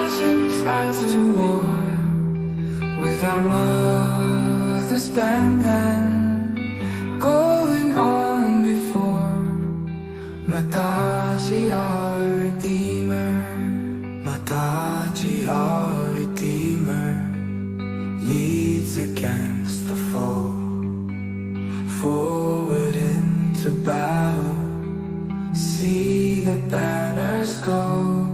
Nations rise to war with our mothers band and going on before. Mataji our Redeemer, Mataji our Redeemer, leads against the foe, forward into battle. See the banners go.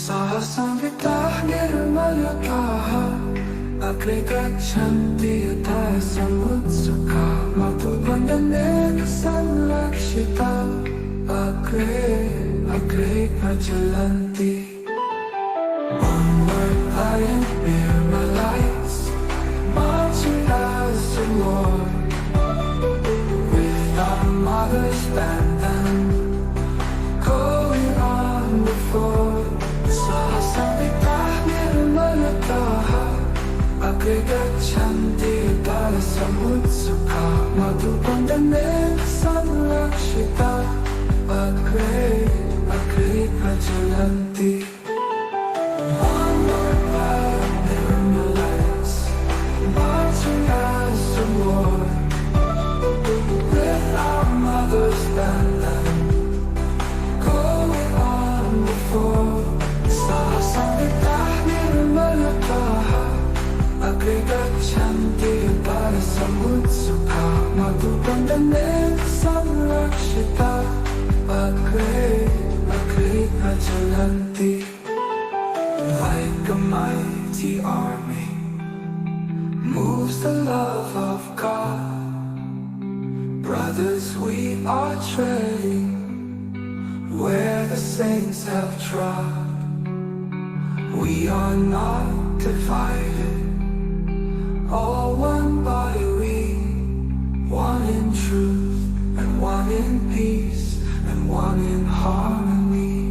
Sahasambita nirmalakaha Agrigachanti yatha samutsaka Matubandhanena sanrakshita Agre prajalanti. Onward pioneer my lights, marching as a war, with our mother's band and going on before. Sahasambita nirmalakaha Agrigachanti yatha samutsaka Matubandhanena sanrakshita Agre prajalanti. Onward pioneer my lights, marching as a war, with our mother's band and going on before. Sahasambita nirmalakaha Agrigachanti yatha samutsaka Matubandhanena sanrakshita Agre prajalanti. Like a mighty army moves the love of God. Brothers, we are treading where the saints have trod. We are not divided, all one body we, one in truth and one in peace and one in harmony.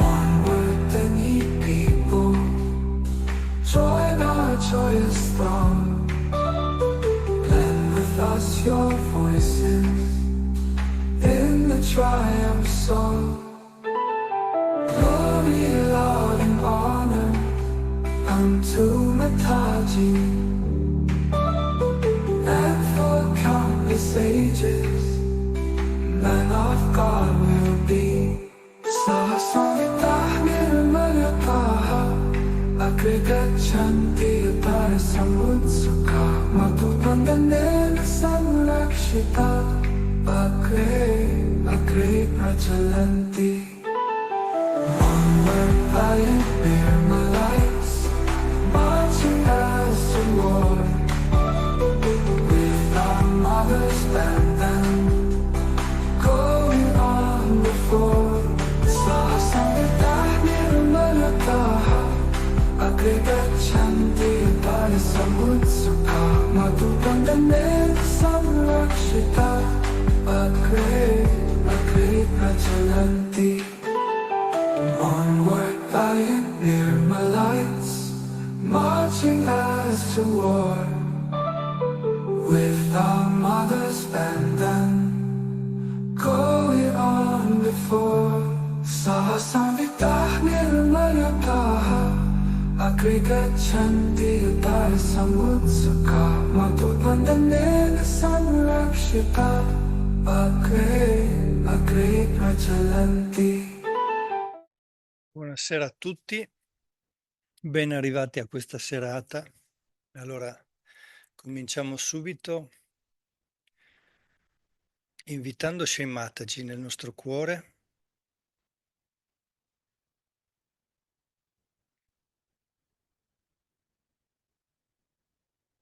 Onward the neat people, join our joyous throng. Blend with us your voices in the triumph song. Glory, laud and honor unto Mataji, and for countless ages man of God will be. Sahasambita nirmalakaha Agrigachanti yatha samutsaka Matubandhanena sanrakshita Agre prajalanti. Onward pioneer my lights, marching as a war, with our mother's band and going on before. Sahasambita nirmalakaha Agrigachanti yatha samutsaka Matubandhanena sanrakshita Agre prajalanti. Onward pioneer my lights, marching as to war, with our mother's band and going on before. Sahasambita nirmalakaha Agrigachanti yatha samutsaka Matubandhanena sanrakshita Agre prajalanti. Buonasera a tutti, ben arrivati a questa serata. Allora, cominciamo subito invitando Shri Mataji nel nostro cuore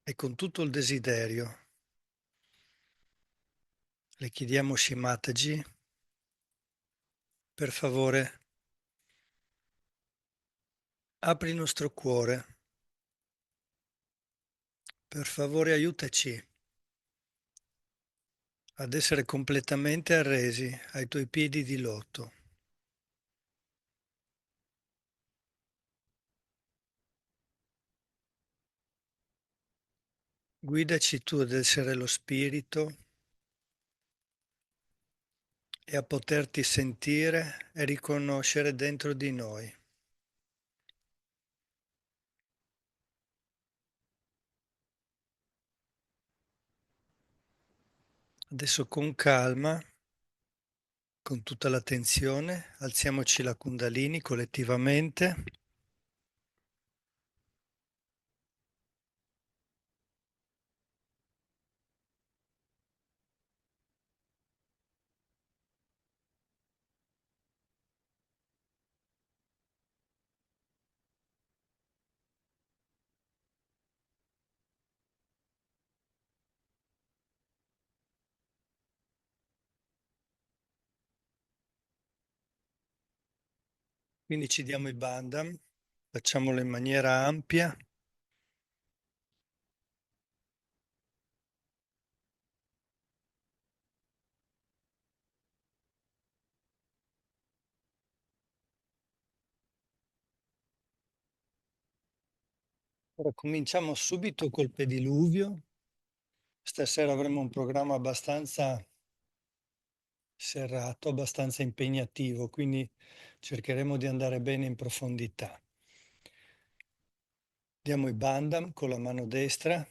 e con tutto il desiderio le chiediamo Shri Mataji, per favore, apri il nostro cuore, per favore aiutaci ad essere completamente arresi ai tuoi piedi di loto. Guidaci tu ad essere lo spirito e a poterti sentire e riconoscere dentro di noi. Adesso con calma, con tutta l'attenzione, alziamoci la Kundalini collettivamente. Quindi ci diamo i bandam, facciamolo in maniera ampia. Ora cominciamo subito col pediluvio. Stasera avremo un programma abbastanza serrato, abbastanza impegnativo, quindi cercheremo di andare bene in profondità. Diamo i bandam con la mano destra.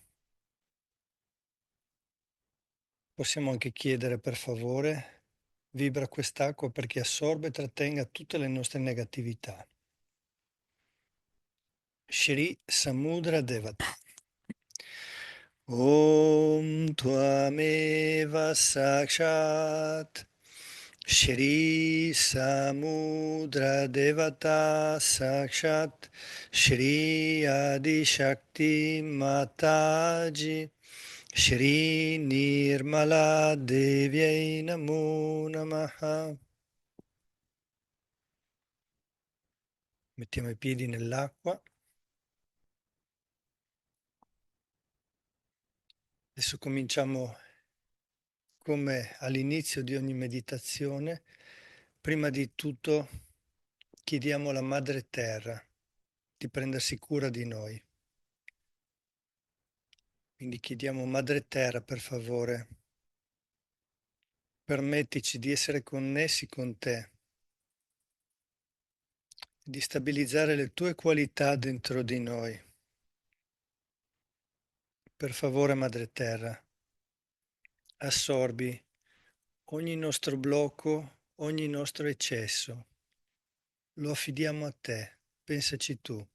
Possiamo anche chiedere per favore, vibra quest'acqua perché assorbe e trattenga tutte le nostre negatività. Shri Samudra Devata. Om Tvameva Sakshat Shri Samudra Devata Sakshat Shri Adi Shakti Mataji Shri Nirmala Devyai Namo Namaha. Mettiamo i piedi nell'acqua. Adesso cominciamo come all'inizio di ogni meditazione. Prima di tutto chiediamo alla Madre Terra di prendersi cura di noi. Quindi chiediamo Madre Terra, per favore, permettici di essere connessi con te, di stabilizzare le tue qualità dentro di noi. Per favore, Madre Terra, assorbi ogni nostro blocco, ogni nostro eccesso. Lo affidiamo a te, pensaci tu.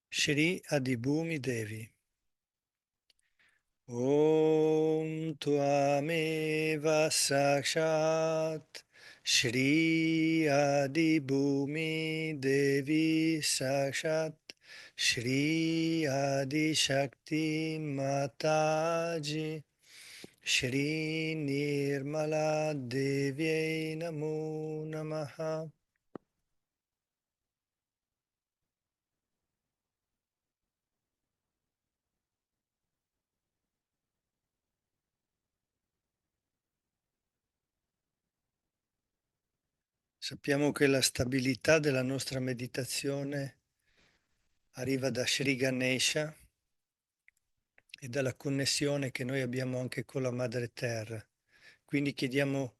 Shri Adibhumi Devi. Om Tvameva Sakshat Shri Adibhumi Devi Sakshat Shri Adi Shakti Mataji Shri Nirmala Devyai Namo Namaha. Sappiamo che la stabilità della nostra meditazione arriva da Sri Ganesha e dalla connessione che noi abbiamo anche con la Madre Terra. Quindi chiediamo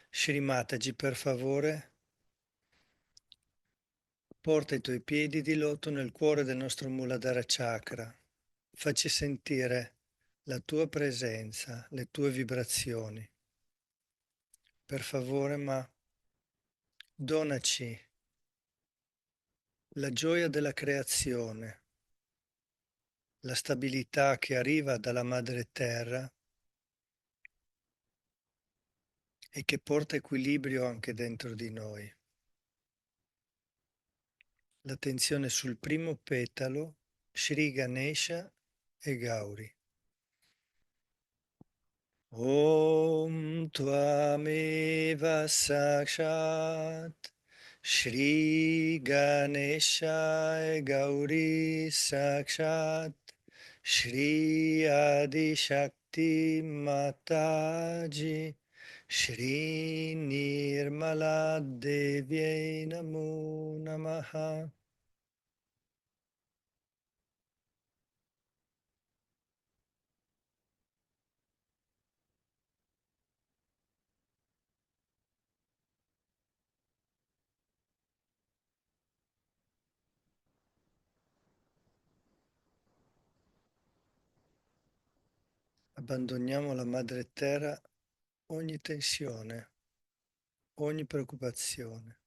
Sri Mataji, per favore, porta i tuoi piedi di loto nel cuore del nostro Muladhara Chakra. Facci sentire la tua presenza, le tue vibrazioni. Per favore, ma donaci la gioia della creazione, la stabilità che arriva dalla Madre Terra e che porta equilibrio anche dentro di noi. L'attenzione sul primo petalo, Sri Ganesha e Gauri. Om Tvameva Sakshat Shri Ganesha e Gauri Sakshat Shri Adi Shakti Mataji Shri Nirmala Devyai Namo Namaha. Abbandoniamo alla madre terra ogni tensione, ogni preoccupazione.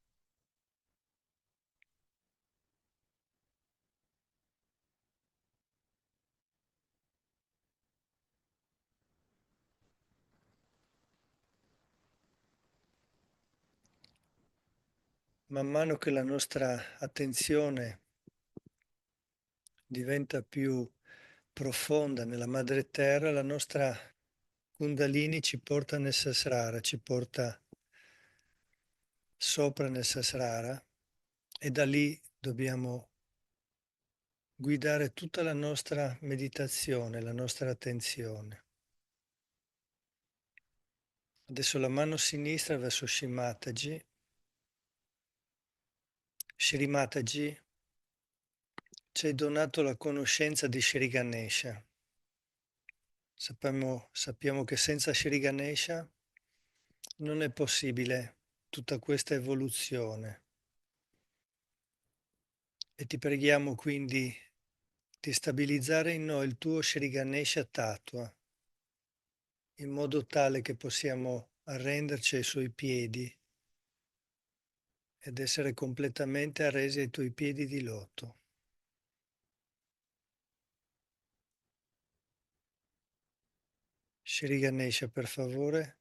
Man mano che la nostra attenzione diventa più profonda nella madre terra, la nostra Kundalini ci porta nel Sasrara, ci porta sopra nel Sasrara e da lì dobbiamo guidare tutta la nostra meditazione, la nostra attenzione. Adesso la mano sinistra verso Shrimataji. Shrimataji ci hai donato la conoscenza di Shri Ganesha. Sappiamo che senza Shri Ganesha non è possibile tutta questa evoluzione. E ti preghiamo quindi di stabilizzare in noi il tuo Shri Ganesha Tattva, in modo tale che possiamo arrenderci ai suoi piedi ed essere completamente arresi ai tuoi piedi di loto. Shri Ganesha, per favore,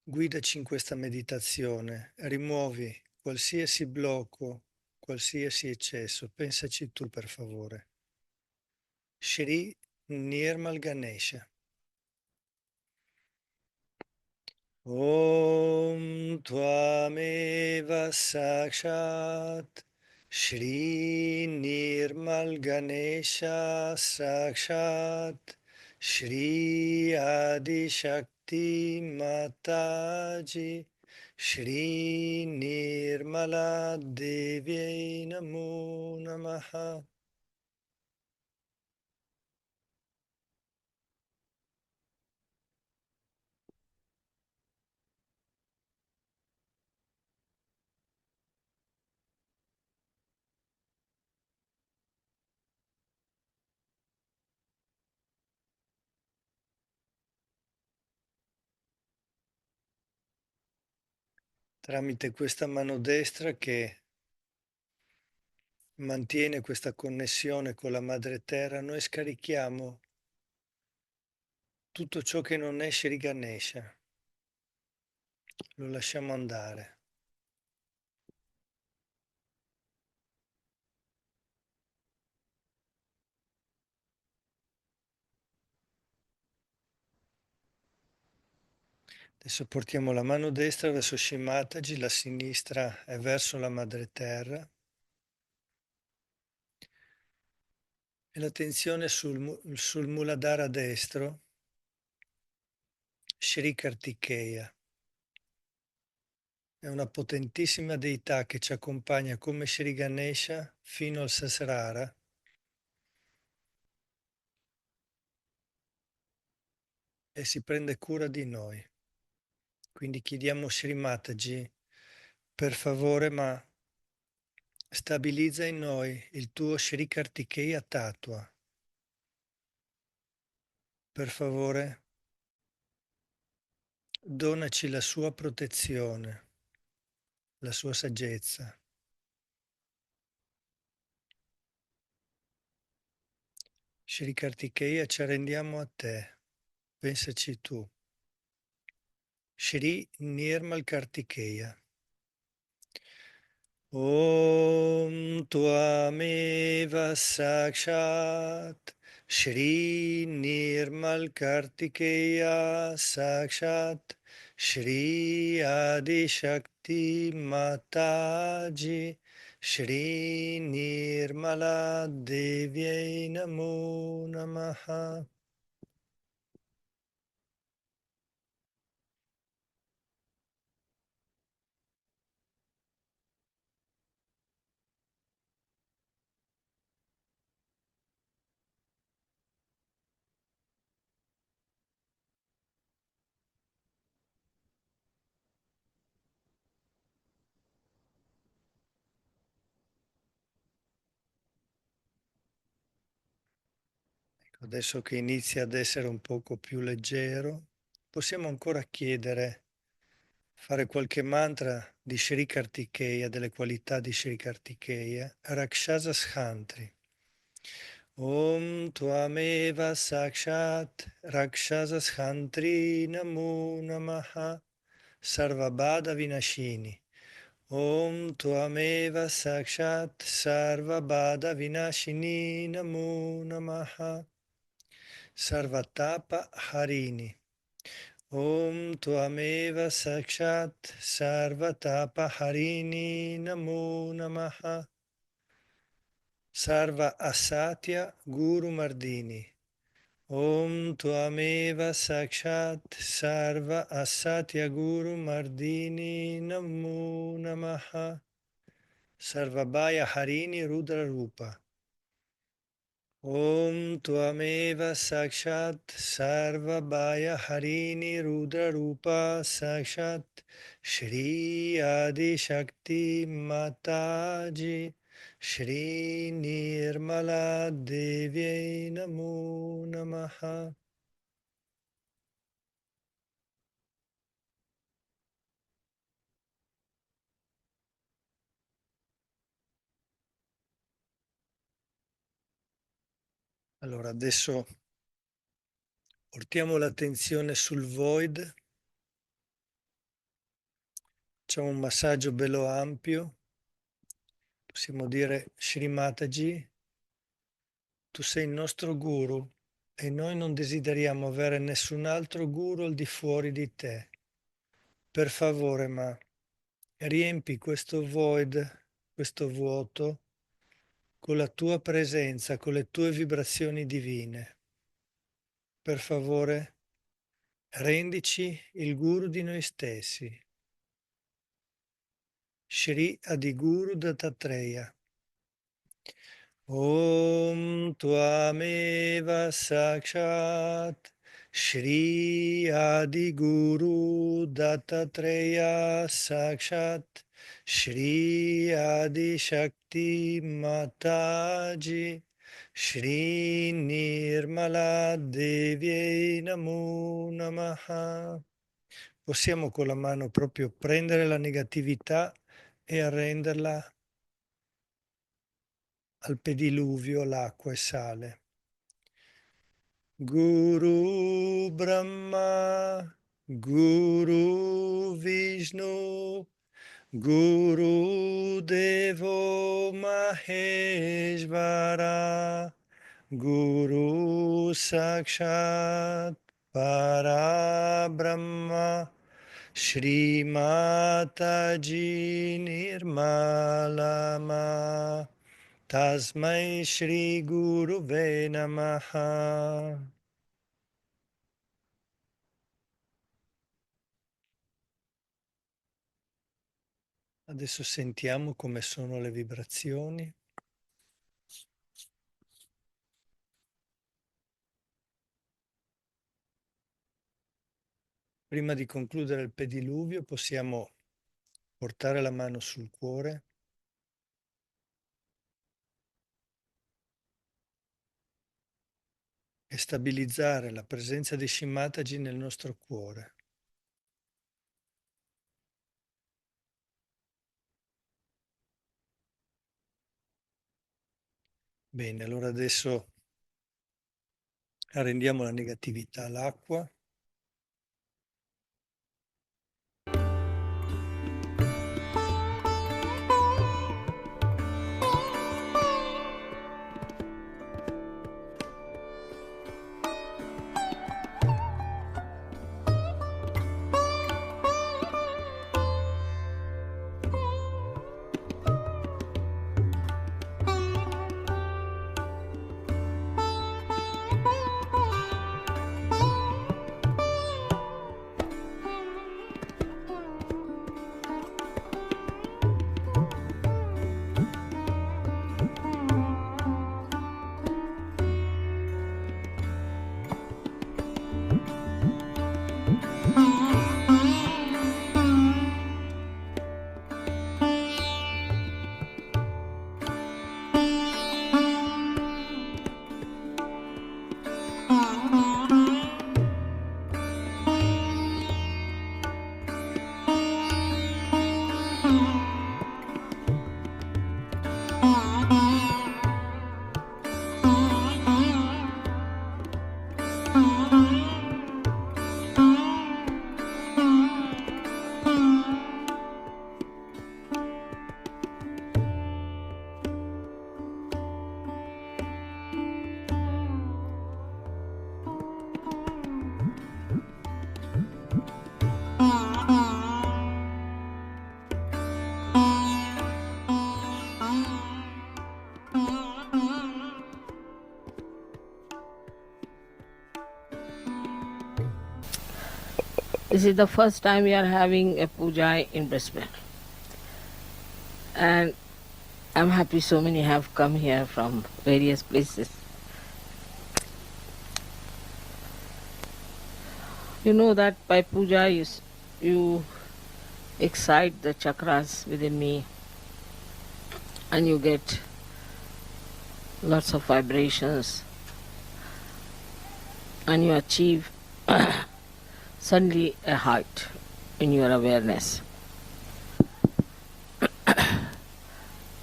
guidaci in questa meditazione, rimuovi qualsiasi blocco, qualsiasi eccesso. Pensaci tu, per favore. Shri Nirmal Ganesha. Om Tvameva Sakshat Shri Nirmal Ganesha Sakshat Shri Adi Shakti Mataji Shri Nirmala Devi Namo Namaha. Tramite questa mano destra che mantiene questa connessione con la madre terra, noi scarichiamo tutto ciò che non è Shri Ganesha, lo lasciamo andare. Adesso portiamo la mano destra verso Shimataji, la sinistra è verso la madre terra e l'attenzione sul Muladhara destro, Shri Kartikeya. È una potentissima deità che ci accompagna come Shri Ganesha fino al Sasrara e si prende cura di noi. Quindi chiediamo Shri Mataji, per favore, ma stabilizza in noi il tuo Shri Kartikeya Tattva. Per favore, donaci la sua protezione, la sua saggezza. Shri Kartikeya, ci arrendiamo a te. Pensaci tu. Shri Nirmal Kartikeya. Om Tvameva Sakshat Shri Nirmal Kartikeya Sakshat Shri Adi Shakti Mataji Shri Nirmala Devi Namo Namaha. Adesso che inizia ad essere un poco più leggero, possiamo ancora chiedere, fare qualche mantra di Shri Kartikeya, delle qualità di Shri Kartikeya, Rakshasa Shantri. Om Tvameva Sakshat Rakshasa Shantri Namo Namaha Sarvabhada Vinashini. Om Tvameva Sakshat Sarvabhada Vinashini Namo Namaha Sarvatapa Harini. Om Tvameva Sakshat Sarvatapa Harini Namo Namaha Sarva Asatya Guru Mardini. Om Tvameva Sakshat Sarva Asatya Guru Mardini Namo Namaha Sarvabhaya Harini Rudra Rupa. Om Tvameva Sakshat Sarvabhaya Harini Rudra Rupa Sakshat Shri Adi Shakti Mataji Shri Nirmala Devi Namo Namaha. Allora adesso portiamo l'attenzione sul void, facciamo un massaggio bello ampio, possiamo dire Shri Mataji, tu sei il nostro guru e noi non desideriamo avere nessun altro guru al di fuori di te. Per favore, ma riempi questo void, questo vuoto, con la tua presenza, con le tue vibrazioni divine. Per favore, rendici il guru di noi stessi. Shri Adiguru Dattatreya. Om Tvameva Sakshat Shri Adiguru Dattatreya Sakshat Shri Adi Shakti Mataji Shri Nirmala Devi Namo Namaha. Possiamo con la mano proprio prendere la negatività e arrenderla al pediluvio, l'acqua e sale. Guru Brahma, Guru Vishnu, Guru Devo Maheshvara, Guru Sakshat Parabrahma, Shri Mataji Nirmalama. Tasmai Shri Guruve Namaha. Adesso sentiamo come sono le vibrazioni. Prima di concludere il pediluvio possiamo portare la mano sul cuore e stabilizzare la presenza di Shimataji nel nostro cuore. Bene, allora adesso arrendiamo la negatività all'acqua. This is the first time we are having a puja in Brisbane. And I'm happy so many have come here from various places. You know that by puja you excite the chakras within me and you get lots of vibrations and you achieve suddenly a height in your awareness.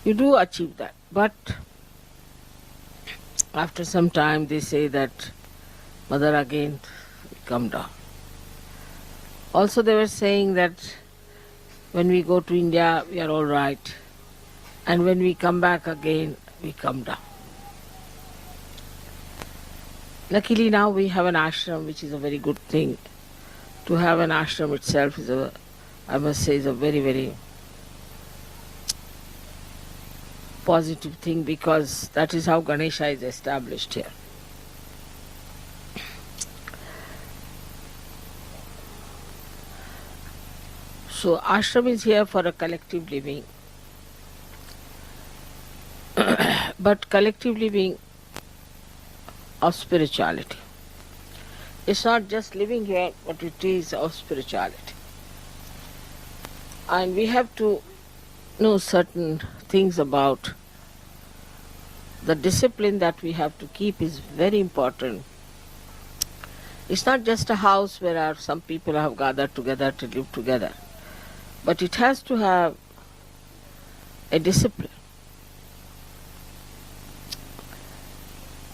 You do achieve that, but after some time they say that mother again we come down. Also they were saying that when we go to India we are all right, and when we come back again we come down. Luckily now we have an ashram, which is a very good thing. To have an ashram itself is I must say, is a very, very positive thing, because that is how Ganesha is established here. So ashram is here for a collective living. But collective living of spirituality. It's not just living here, but it is of spirituality. And we have to know certain things about the discipline that we have to keep is very important. It's not just a house where some people have gathered together to live together, but it has to have a discipline.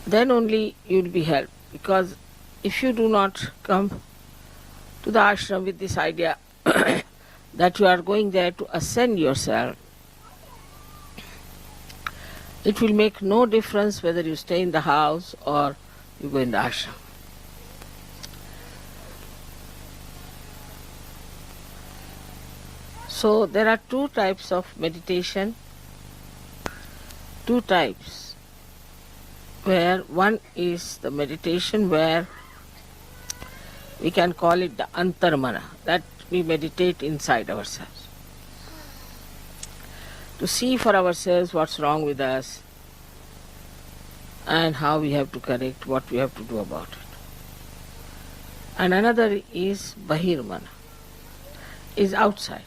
Then only you will be helped, because if you do not come to the ashram with this idea that you are going there to ascend yourself, it will make no difference whether you stay in the house or you go in the ashram. So there are two types of meditation, two types, where one is the meditation where we can call it the antarmana, that we meditate inside ourselves, to see for ourselves what's wrong with us and how we have to correct, what we have to do about it. And another is bahirmana, is outside.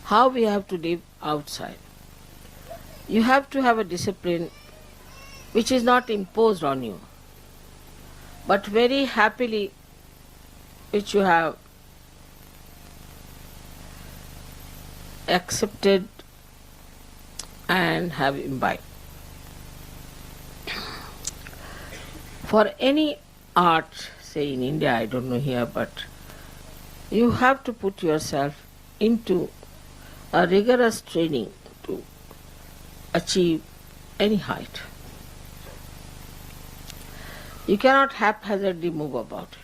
How we have to live outside. You have to have a discipline which is not imposed on you, but very happily which you have accepted and have imbibed. For any art, say in India, I don't know here, but you have to put yourself into a rigorous training to achieve any height. You cannot haphazardly move about it.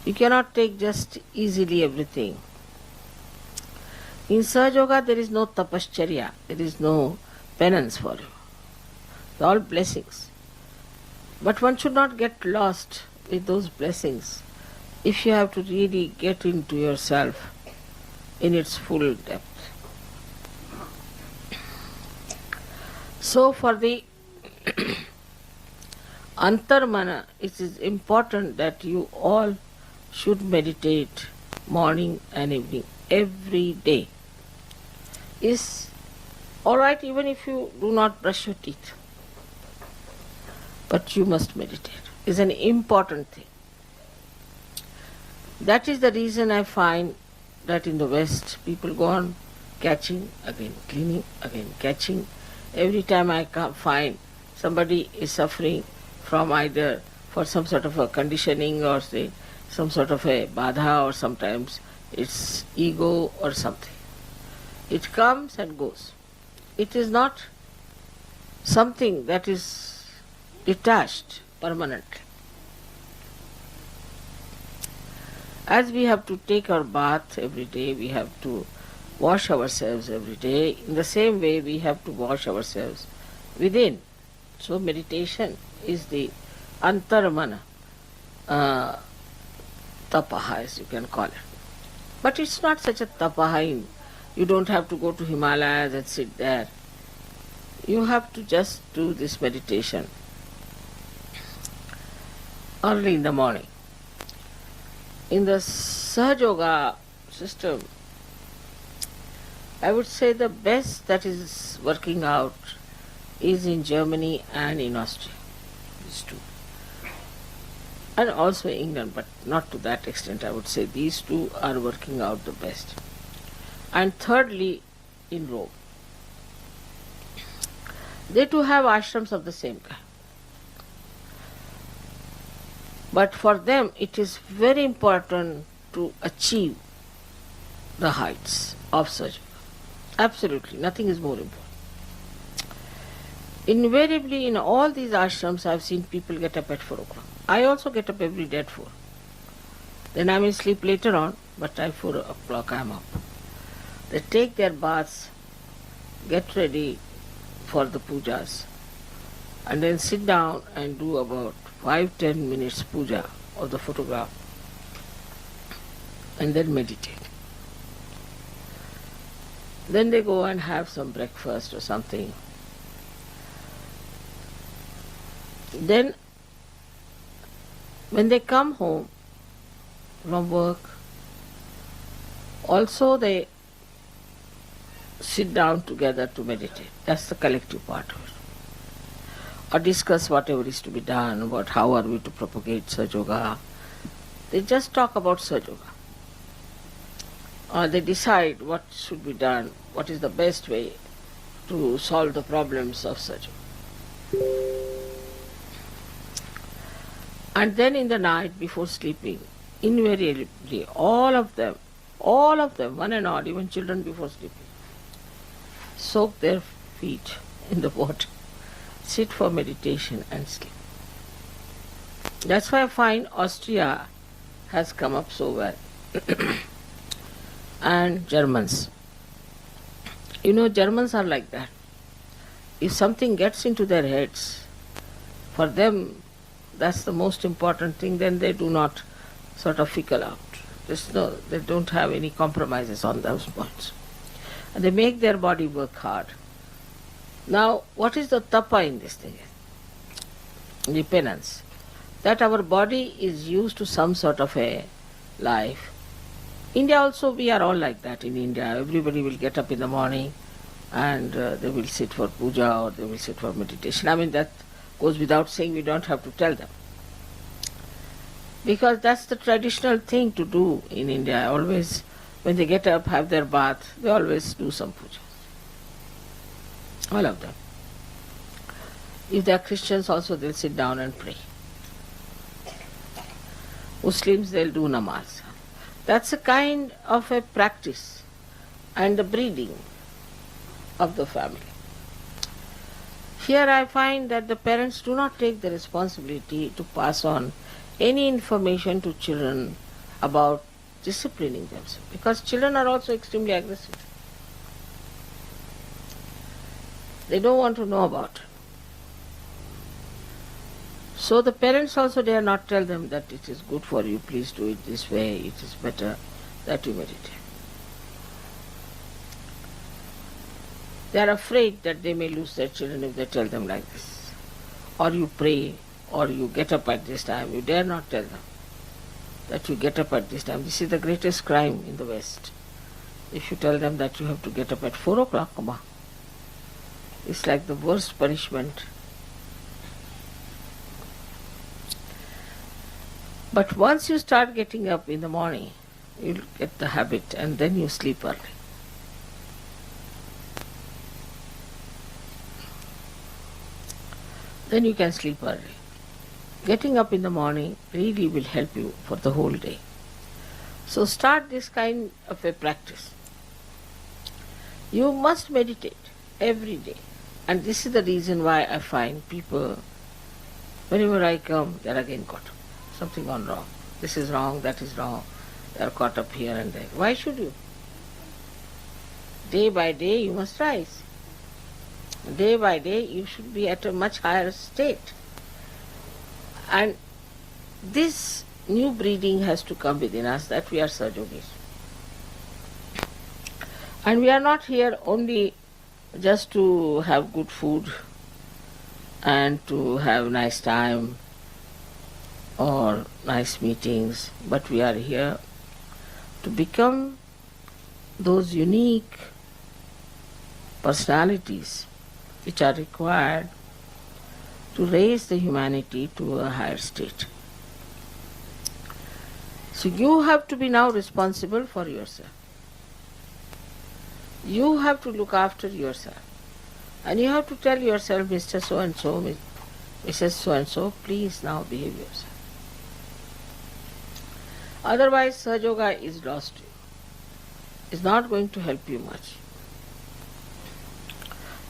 You cannot take just easily everything. In Sahaja Yoga there is no tapascharya, there is no penance for you. They are all blessings. But one should not get lost with those blessings if you have to really get into yourself in its full depth. So for the antarmana, it is important that you all should meditate morning and evening, every day. Is alright even if you do not brush your teeth, but you must meditate. It's an important thing. That is the reason I find that in the West people go on catching, again cleaning, again catching. Every time I find somebody is suffering from either for some sort of a conditioning or say some sort of a badha, or sometimes it's ego or something. It comes and goes. It is not something that is detached permanently. As we have to take our bath every day, we have to wash ourselves every day, in the same way we have to wash ourselves within. So meditation is the antarmana tapaha, as you can call it. But it's not such a tapaha. You don't have to go to Himalayas and sit there. You have to just do this meditation early in the morning. In the Sahaja Yoga system, I would say the best that is working out is in Germany and in Austria, these two. And also England, but not to that extent. I would say these two are working out the best. And thirdly, in Rome. They too have ashrams of the same kind. But for them, it is very important to achieve the heights of Sahaja. Absolutely, nothing is more important. Invariably, in all these ashrams, I have seen people get up at 4 o'clock. I also get up every day at 4. Then I may sleep later on, but at 4 o'clock I am up. They take their baths, get ready for the pujas, and then sit down and do about 5-10 minutes puja of the photograph, and then meditate. Then they go and have some breakfast or something. Then when they come home from work, also they sit down together to meditate. That's the collective part of it. Or discuss whatever is to be done, about how are we to propagate Sahaja Yoga. They just talk about Sahaja Yoga. Or they decide what should be done, what is the best way to solve the problems of Sahaja Yoga. And then in the night before sleeping, invariably all of them, one and all, even children before sleeping, soak their feet in the water, sit for meditation and sleep. That's why I find Austria has come up so well. And Germans. You know, Germans are like that. If something gets into their heads, for them that's the most important thing, then they do not sort of fickle out. They don't have any compromises on those points. And they make their body work hard. Now, what is the tapa in this thing? The penance. That our body is used to some sort of a life. India also, we are all like that in India. Everybody will get up in the morning and they will sit for puja or they will sit for meditation. I mean, that goes without saying, we don't have to tell them. Because that's the traditional thing to do in India. Always, when they get up, have their bath, they always do some puja. All of them. If they are Christians also, they'll sit down and pray. Muslims, they'll do namaz. That's a kind of a practice and the breeding of the family. Here I find that the parents do not take the responsibility to pass on any information to children about disciplining themselves, because children are also extremely aggressive. They don't want to know about it. So the parents also dare not tell them that it is good for you, please do it this way, it is better that you meditate. They are afraid that they may lose their children if they tell them like this. Or you pray, or you get up at this time. You dare not tell them that you get up at this time. This is the greatest crime in the West. If you tell them that you have to get up at 4 o'clock, it's like the worst punishment. But once you start getting up in the morning, you'll get the habit and then you sleep early. Then you can sleep early. Getting up in the morning really will help you for the whole day. So start this kind of a practice. You must meditate every day. And this is the reason why I find people, whenever I come, they are again caught up. Something gone wrong. This is wrong, that is wrong. They are caught up here and there. Why should you? Day by day you must rise. Day by day you should be at a much higher state. And this new breeding has to come within us, that we are Sahajogis. And we are not here only just to have good food and to have nice time or nice meetings, but we are here to become those unique personalities which are required to raise the humanity to a higher state. So you have to be now responsible for yourself. You have to look after yourself. And you have to tell yourself, Mr. So-and-so, Mrs. So-and-so, please now behave yourself. Otherwise, Sahajoga is lost to you. It's not going to help you much.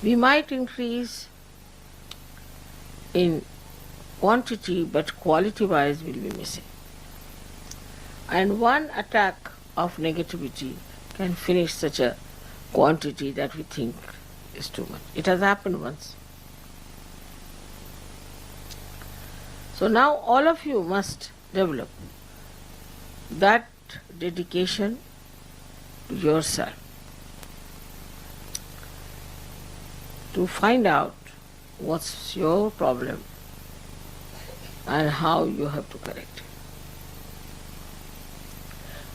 We might increase in quantity, but quality-wise will be missing. And one attack of negativity can finish such a quantity that we think is too much. It has happened once. So now all of you must develop that dedication to yourself to find out what's your problem and how you have to correct it.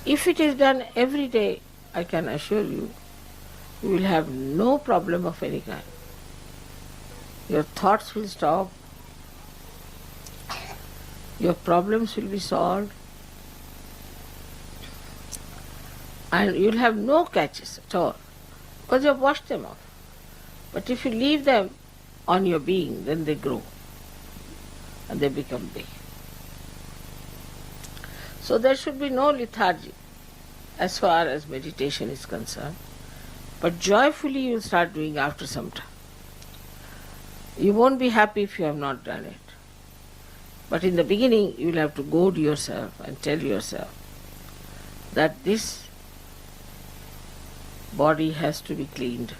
If it is done every day, I can assure you, you will have no problem of any kind. Your thoughts will stop, your problems will be solved, and you'll have no catches at all, because you have washed them off. But if you leave them on your being, then they grow and they become big. So there should be no lethargy as far as meditation is concerned, but joyfully you will start doing after some time. You won't be happy if you have not done it. But in the beginning, you will have to goad yourself and tell yourself that this body has to be cleaned.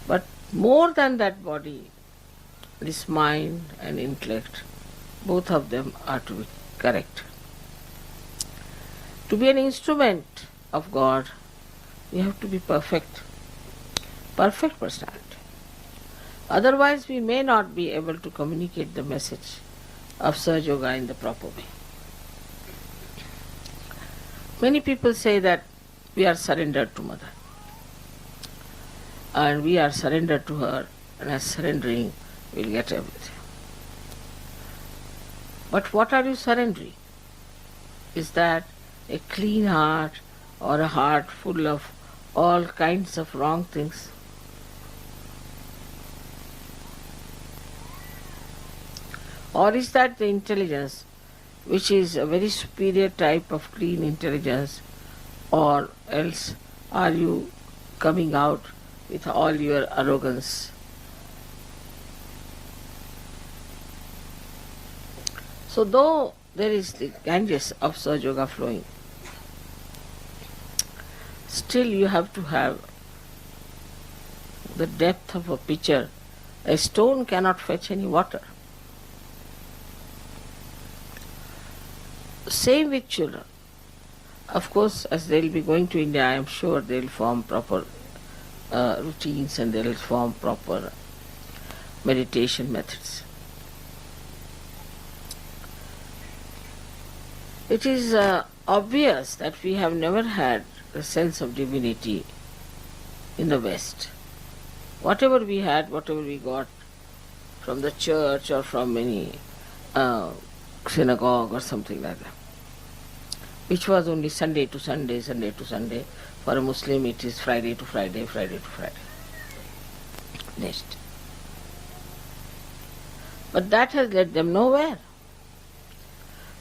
But more than that body, this mind and intellect, both of them are to be correct. To be an instrument of God, you have to be perfect personality. Otherwise, we may not be able to communicate the message of Sahaja Yoga in the proper way. Many people say that we are surrendered to Mother, and we are surrendered to her, and as surrendering, we'll get everything. But what are you surrendering? Is that a clean heart or a heart full of all kinds of wrong things? Or is that the intelligence which is a very superior type of clean intelligence, or else are you coming out with all your arrogance? So though there is the Ganges of Sahaja Yoga flowing, still you have to have the depth of a pitcher. A stone cannot fetch any water. Same with children. Of course, as they will be going to India, I am sure they will form proper routines and they will form proper meditation methods. It is obvious that we have never had a sense of divinity in the West. Whatever we had, whatever we got from the church or from any synagogue or something like that, which was only Sunday to Sunday, Sunday to Sunday. For a Muslim it is Friday to Friday, Friday to Friday. Next. But that has led them nowhere.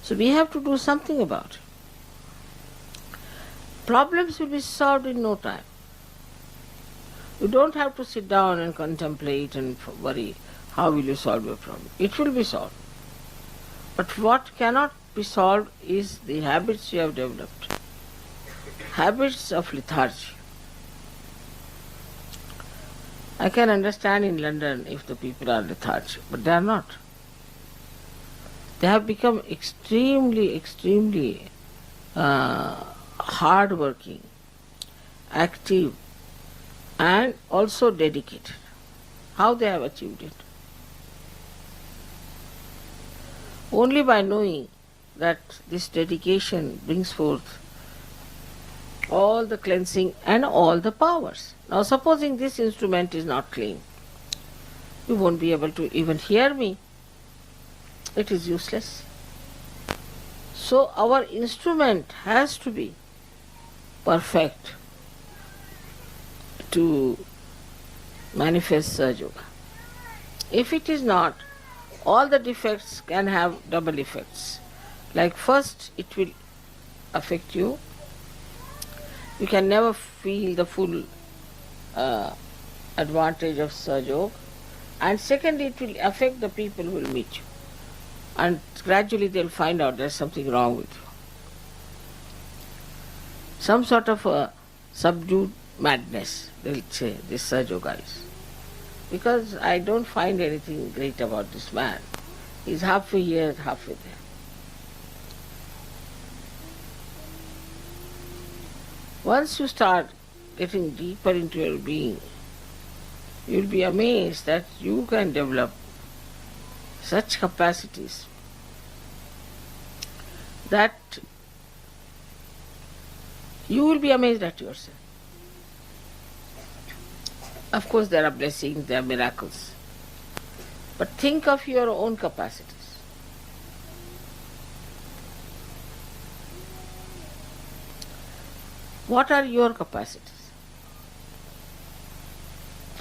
So we have to do something about it. Problems will be solved in no time. You don't have to sit down and contemplate and worry how will you solve your problem. It will be solved. But what cannot be solved is the habits you have developed. Habits of lethargy. I can understand in London if the people are lethargic, but they are not. They have become extremely hard-working, active, and also dedicated. How they have achieved it? Only by knowing that this dedication brings forth all the cleansing and all the powers. Now supposing this instrument is not clean, you won't be able to even hear me. It is useless. So our instrument has to be perfect to manifest Sahaja Yoga. If it is not, all the defects can have double effects. Like first, it will affect you. You can never feel the full advantage of Sahaja Yoga. And secondly, it will affect the people who will meet you. And gradually they'll find out there's something wrong with you. Some sort of a subdued madness, they'll say, this Sahaja Yoga is. Because I don't find anything great about this man. He's halfway here, halfway there. Once you start getting deeper into your being, you'll be amazed that you can develop such capacities that you will be amazed at yourself. Of course, there are blessings, there are miracles. But think of your own capacities. What are your capacities?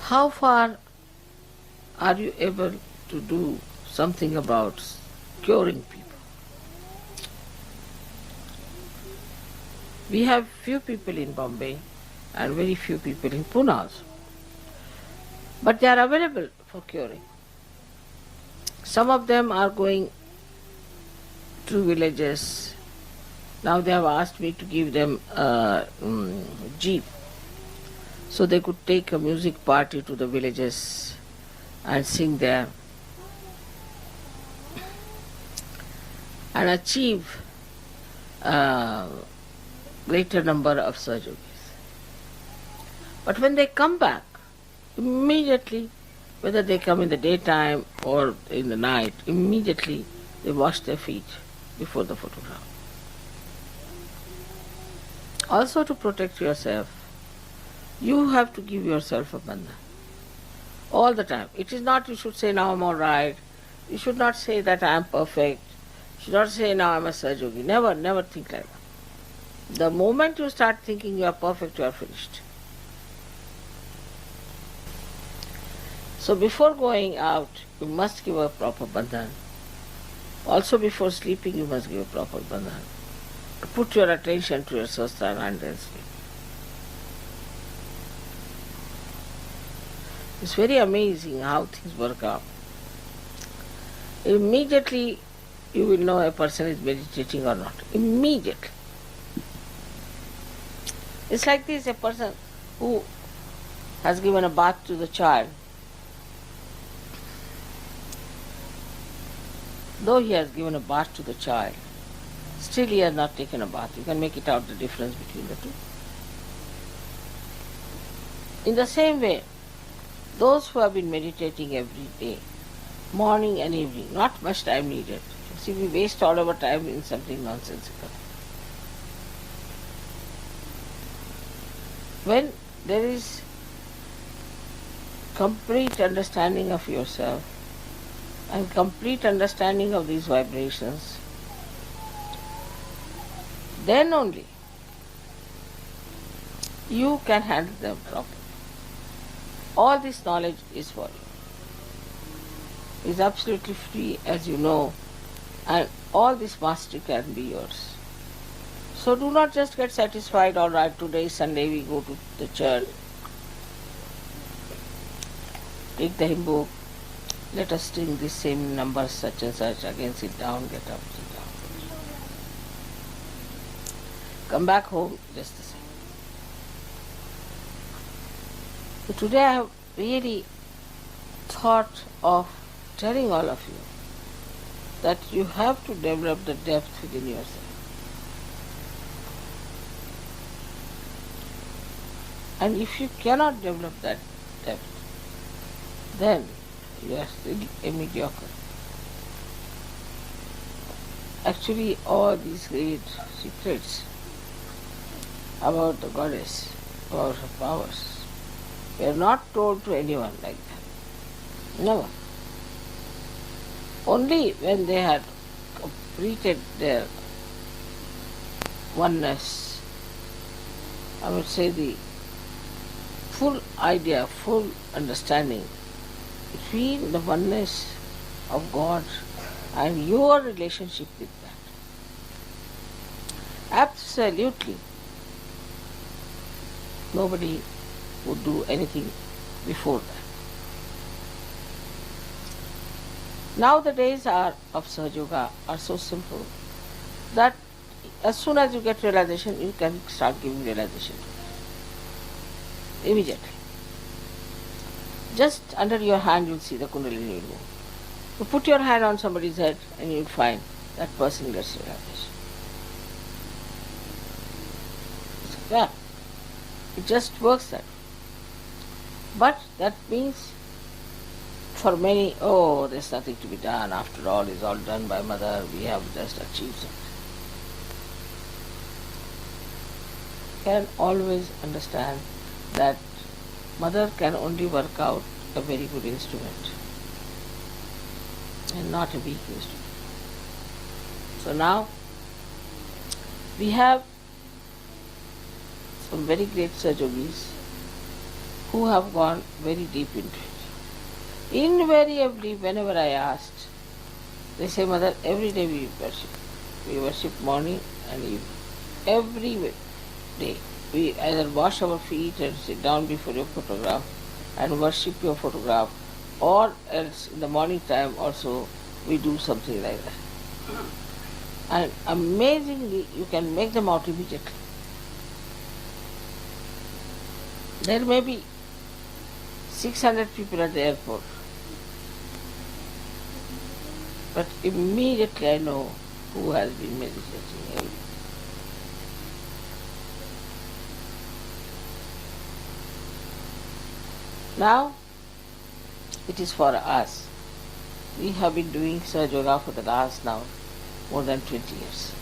How far are you able to do something about curing people? We have few people in Bombay and very few people in Pune also. But they are available for curing. Some of them are going to villages. Now they have asked me to give them a jeep, so they could take a music party to the villages and sing there and achieve a greater number of surgeries. But when they come back, immediately, whether they come in the daytime or in the night, immediately they wash their feet before the photograph. Also, to protect yourself, you have to give yourself a bandhan all the time. It is not you should say now I'm all right. You should not say that I am perfect. You should not say now I'm a Sahaja Yogi. Never, never think like that. The moment you start thinking you are perfect, you are finished. So before going out, you must give a proper bandhan. Also before sleeping, you must give a proper bandhan. Put your attention to your sasana and then sleep. It's very amazing how things work out. Immediately you will know a person is meditating or not. Immediately. It's like this, a person who has given a bath to the child. Though he has given a bath to the child, still he has not taken a bath. You can make it out the difference between the two. In the same way, those who have been meditating every day, morning and evening, not much time needed. See, we waste all our time in something nonsensical. When there is complete understanding of yourself and complete understanding of these vibrations, then only you can handle them properly. All this knowledge is for you. It's absolutely free, as you know, and all this mastery can be yours. So do not just get satisfied, all right, today is Sunday, we go to the church, take the hymn book, let us sing this same number such and such, again sit down, get up, sit down. Come back home, just the same. So today I have really thought of telling all of you that you have to develop the depth within yourself. And if you cannot develop that depth, then you are still a mediocre. Actually, all these great secrets about the goddess, about her powers, were not told to anyone like that. Never. Only when they had completed their oneness, I would say the full idea, full understanding between the oneness of God and your relationship with that. Absolutely. Nobody would do anything before that. Now the days of Sahaja Yoga are so simple that as soon as you get realization, you can start giving realization to it. Immediately. Just under your hand you'll see the Kundalini will move. You put your hand on somebody's head and you'll find that person gets realization. Yeah. It just works that way. But that means for many, oh, there's nothing to be done. After all, it's all done by Mother. We have just achieved something. Can always understand that Mother can only work out a very good instrument and not a weak instrument. So now we have some very great Sahajogis who have gone very deep into it. Invariably, whenever I asked, they say, Mother, every day we worship. We worship morning and evening. Every day. We either wash our feet and sit down before your photograph and worship your photograph, or else in the morning time also we do something like that. And amazingly, you can make them out immediately. There may be 600 people at the airport, but immediately I know who has been meditating every day. Now, it is for us. We have been doing Sahaja Yoga for the last now more than 20 years.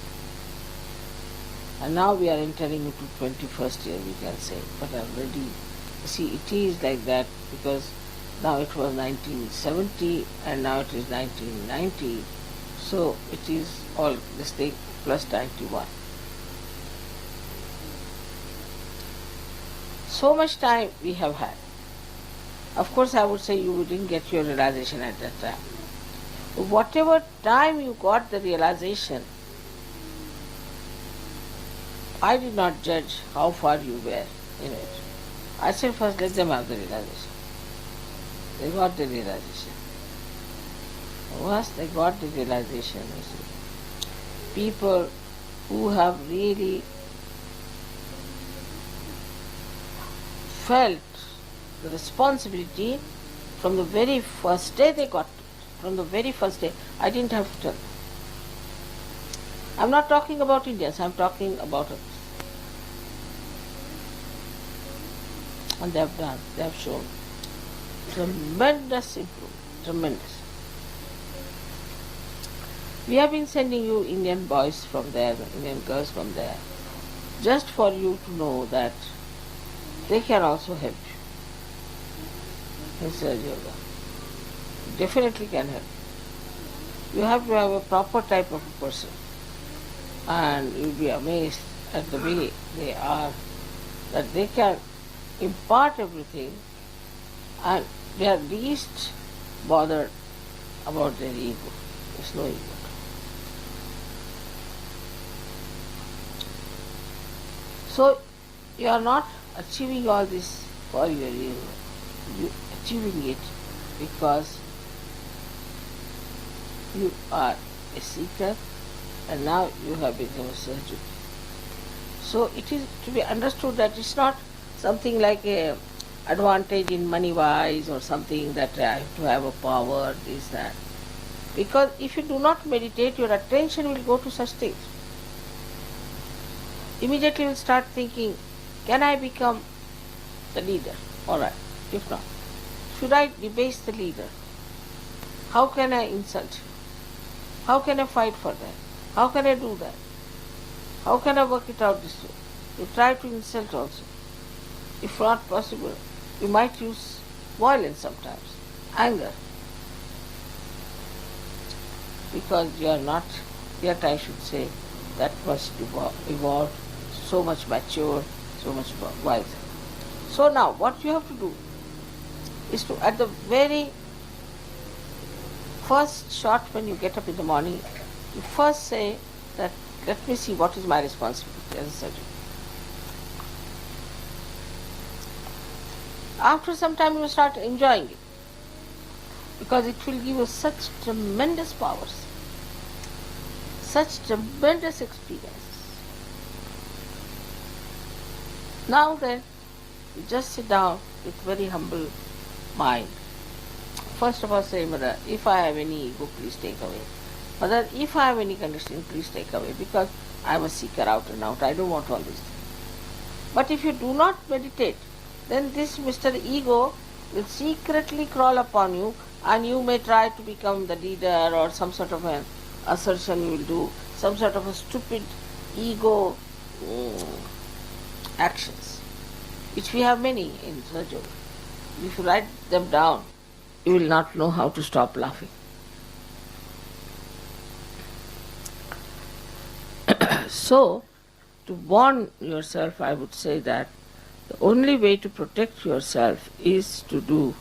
And now we are entering into 21st year, we can say. But already, you see, it is like that because now it was 1970 and now it is 1990. So it is all this thing plus 91. So much time we have had. Of course, I would say you didn't get your realization at that time. Whatever time you got the realization, I did not judge how far you were in it. I said first let them have the realization. They got the realization. Once they got the realization, you see, people who have really felt the responsibility from the very first day they got it. From the very first day, I didn't have to tell them. I'm not talking about Indians, I'm talking about others. And they have done, they have shown tremendous improvement, tremendous. We have been sending you Indian boys from there, Indian girls from there, just for you to know that they can also help you in Sahaja Yoga. Definitely can help. You have to have a proper type of a person, and you'll be amazed at the way they are, that they can impart everything and they are least bothered about their ego. There's no ego. So you are not achieving all this for your ego. You are achieving it because you are a seeker and now you have become a Sahaja. So it is to be understood that it's not something like a advantage in money wise or something that I have to have a power, this, that. Because if you do not meditate, your attention will go to such things. Immediately you will start thinking, can I become the leader? Alright, if not, should I debase the leader? How can I insult him? How can I fight for that? How can I do that? How can I work it out this way? You try to insult also. If not possible, you might use violence sometimes, anger. Because you are not yet, I should say, that much evolved, so much mature, so much wiser. So now what you have to do is to, at the very first shot when you get up in the morning, you first say that, let me see what is my responsibility as a surgeon. After some time you will start enjoying it, because it will give you such tremendous powers, such tremendous experiences. Now then, you just sit down with very humble mind. First of all say, Mother, if I have any ego, please take away. Mother, if I have any conditioning, please take away, because I am a seeker out and out. I don't want all these things. But if you do not meditate, then this Mr. Ego will secretly crawl upon you, and you may try to become the leader, or some sort of an assertion you will do, some sort of a stupid ego actions, which we have many in surgery. If you write them down, you will not know how to stop laughing. So, to warn yourself, I would say that the only way to protect yourself is to do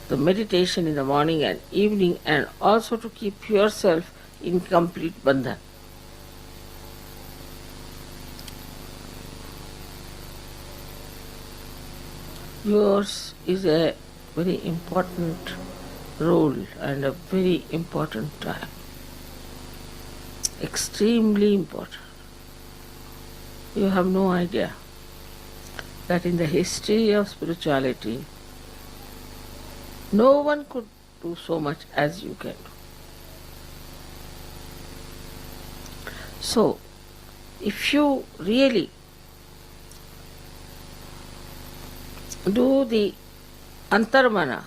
the meditation in the morning and evening, and also to keep yourself in complete bandhan. Yours is a very important role and a very important time. Extremely important. You have no idea that in the history of spirituality, no one could do so much as you can do. So, if you really do the antarmana,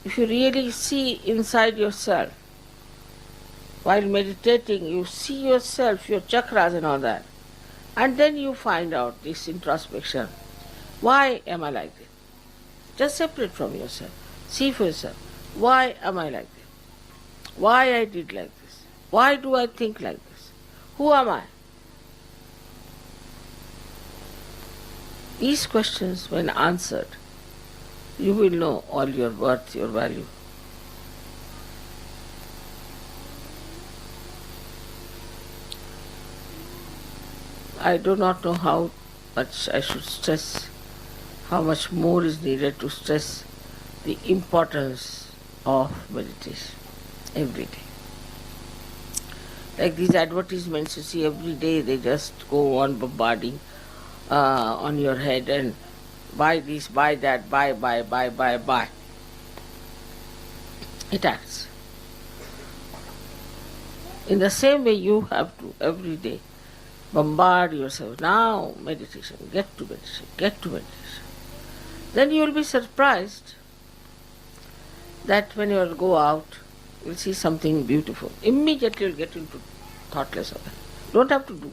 if you really see inside yourself, while meditating, you see yourself, your chakras and all that, and then you find out this introspection. Why am I like this? Just separate from yourself. See for yourself. Why am I like this? Why I did like this? Why do I think like this? Who am I? These questions, when answered, you will know all your worth, your value. I do not know how much I should stress, how much more is needed to stress the importance of meditation every day. Like these advertisements you see every day, they just go on bombarding on your head and buy this, buy that, buy. It acts. In the same way, you have to every day bombard yourself. Now meditation, get to meditation. Then you will be surprised that when you will go out, you will see something beautiful. Immediately you will get into thoughtless of it. Don't have to do.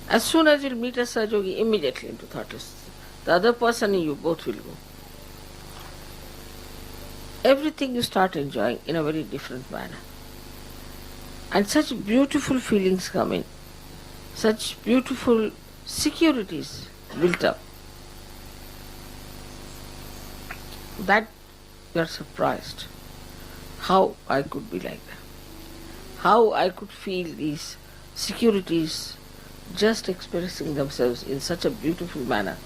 As soon as you will meet a Sahajogi, immediately into thoughtless. The other person and you both will go. Everything you start enjoying in a very different manner. And such beautiful feelings come in, such beautiful securities built up, that you are surprised how I could be like that, how I could feel these securities just expressing themselves in such a beautiful manner.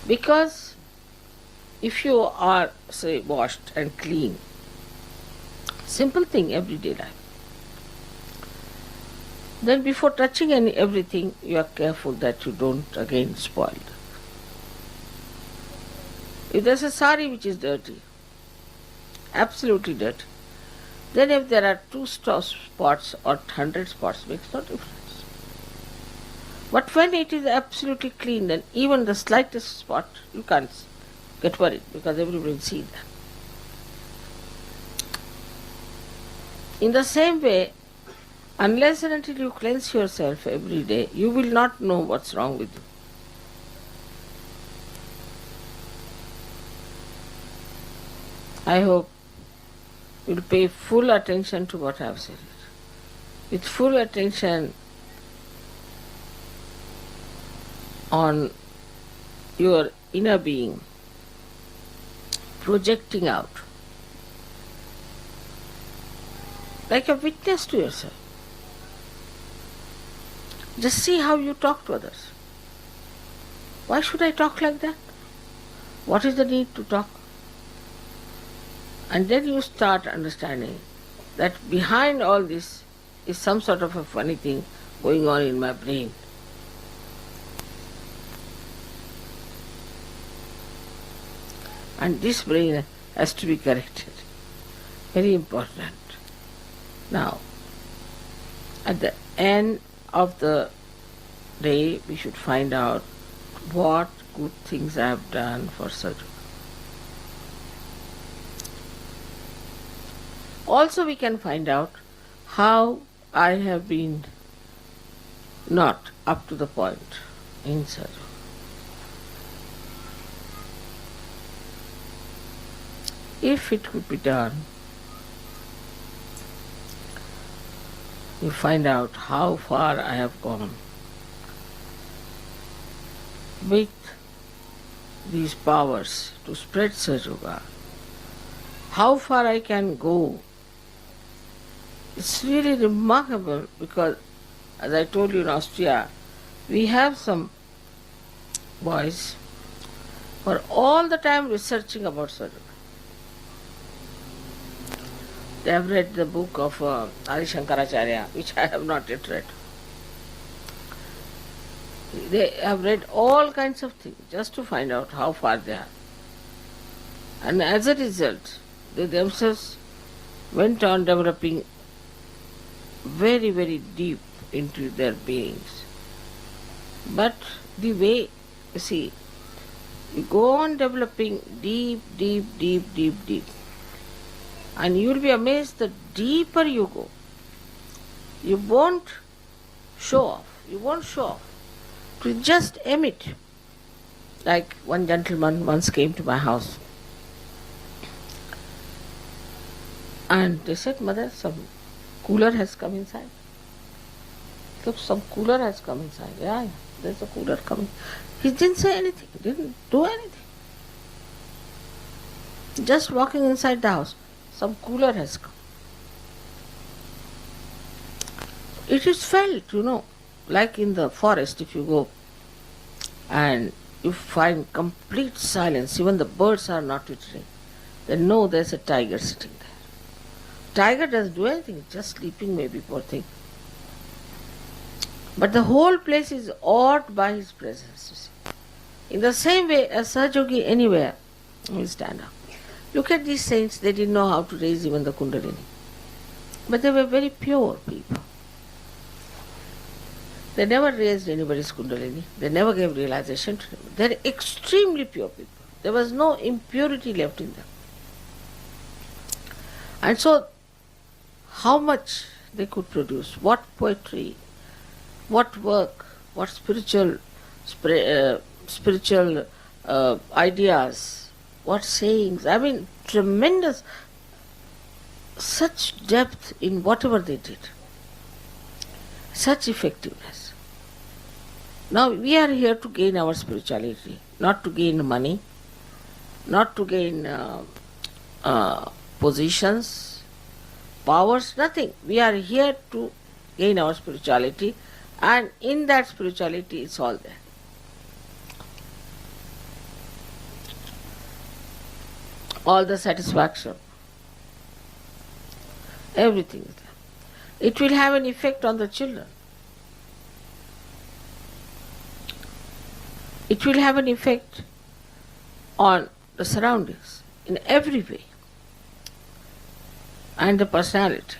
Because if you are, say, washed and clean, simple thing, everyday life, then before touching everything, you are careful that you don't again spoil it. If there's a sari which is dirty, absolutely dirty. Then if there are 2 spots or 100 spots, makes no difference. But when it is absolutely clean, then even the slightest spot, you can't get worried because everybody will see that. In the same way, unless and until you cleanse yourself every day, you will not know what's wrong with you. I hope you'll pay full attention to what I have said. With full attention on your inner being, projecting out, like a witness to yourself. Just see how you talk to others. Why should I talk like that? What is the need to talk? And then you start understanding that behind all this is some sort of a funny thing going on in my brain. And this brain has to be corrected. Very important. Now, at the end of the day, we should find out what good things I have done for Sadhu. Also, we can find out how I have been not up to the point in Sadhu. If it could be done, you find out how far I have gone with these powers to spread Sahaja, how far I can go. It's really remarkable because, as I told you in Austria, we have some boys who are all the time researching about Sahaja. They have read the book of Adi Shankaracharya, which I have not yet read. They have read all kinds of things just to find out how far they are. And as a result, they themselves went on developing very, very deep into their beings. But the way, you see, you go on developing deep, and you will be amazed the deeper you go, you won't show off. You won't show off. To just emit. Like one gentleman once came to my house and they said, "Mother, some cooler has come inside." Look, some cooler has come inside. Yeah, there's a cooler coming. He didn't say anything, didn't do anything. Just walking inside the house, some cooler has come. It is felt, like in the forest if you go and you find complete silence, even the birds are not twittering, then know there's a tiger sitting there. Tiger doesn't do anything, just sleeping maybe, poor thing. But the whole place is awed by his presence, you see. In the same way, a Sahajogi anywhere will stand up. Look at these saints, they didn't know how to raise even the Kundalini. But they were very pure people. They never raised anybody's Kundalini. They never gave realization to them. They're extremely pure people. There was no impurity left in them. And so, how much they could produce, what poetry, what work, what spiritual ideas, what sayings. I mean, tremendous, such depth in whatever they did, such effectiveness. Now we are here to gain our spirituality, not to gain money, not to gain positions, powers, nothing. We are here to gain our spirituality, and in that spirituality it's all there. All the satisfaction, everything is there. It will have an effect on the children. It will have an effect on the surroundings in every way. and the personality.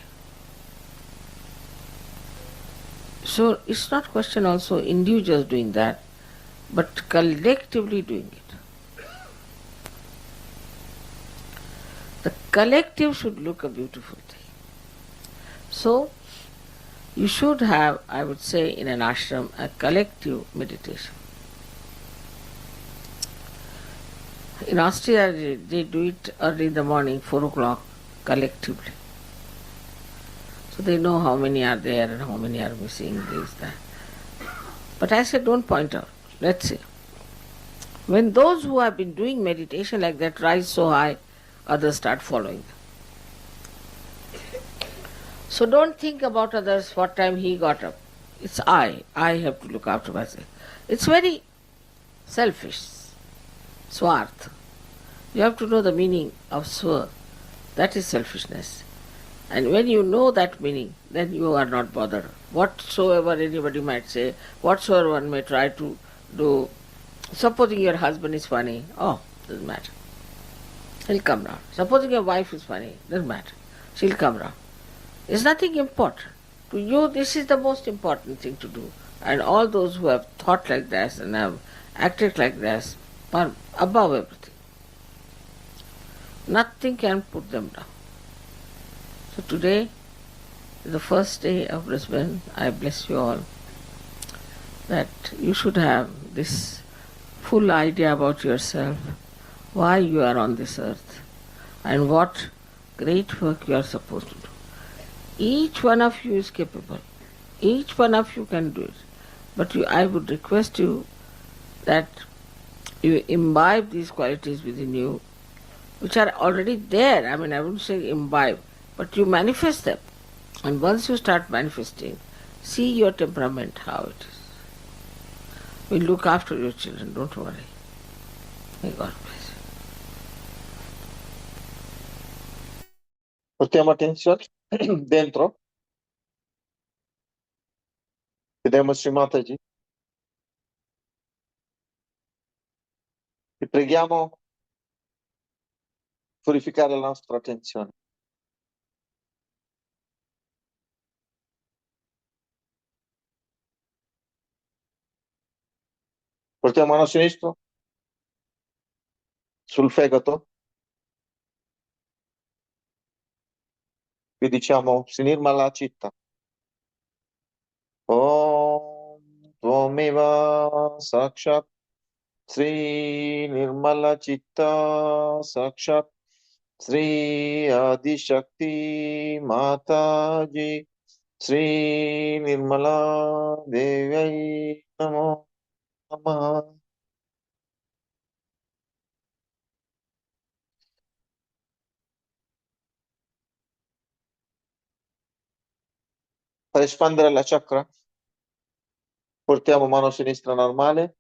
So it's not question also individuals doing that, but collectively doing it. The collective should look a beautiful thing. So you should have, I would say, in an ashram, a collective meditation. In Austria, they do it early in the morning, 4 o'clock, collectively. So they know how many are there and how many are missing, this, that. But I said, don't point out. Let's see. When those who have been doing meditation like that rise so high, others start following them. So don't think about others, what time he got up. It's I. I have to look after myself. It's very selfish. Swarth. You have to know the meaning of swa. That is selfishness. And when you know that meaning, then you are not bothered. Whatsoever anybody might say, whatsoever one may try to do, supposing your husband is funny, oh, doesn't matter. He'll come round. Supposing your wife is funny, doesn't matter. She'll come round. It's nothing important. To you, this is the most important thing to do. And all those who have thought like this and have acted like this are above everything. Nothing can put them down. So today, the first day of Brisbane, I bless you all that you should have this full idea about yourself, why you are on this earth, and what great work you are supposed to do. Each one of you is capable. Each one of you can do it. But I would request you that you imbibe these qualities within you, which are already there. I mean, I wouldn't say imbibe, but you manifest them. And once you start manifesting, see your temperament, how it is. We'll look after your children, don't worry. May God bless you. Portiamo attenzione dentro. Vediamo Sri Mataji. Vi preghiamo purificare la nostra attenzione. Portiamo mano sinistra sul fegato. Vi diciamo Sinirmala Citta. Om Tvameva Sakshat Sri Nirmala Citta Sakshat Sri Adishakti Mataji Sri Nirmala Devyai Namo Namah. Per espandere la chakra, portiamo mano sinistra normale,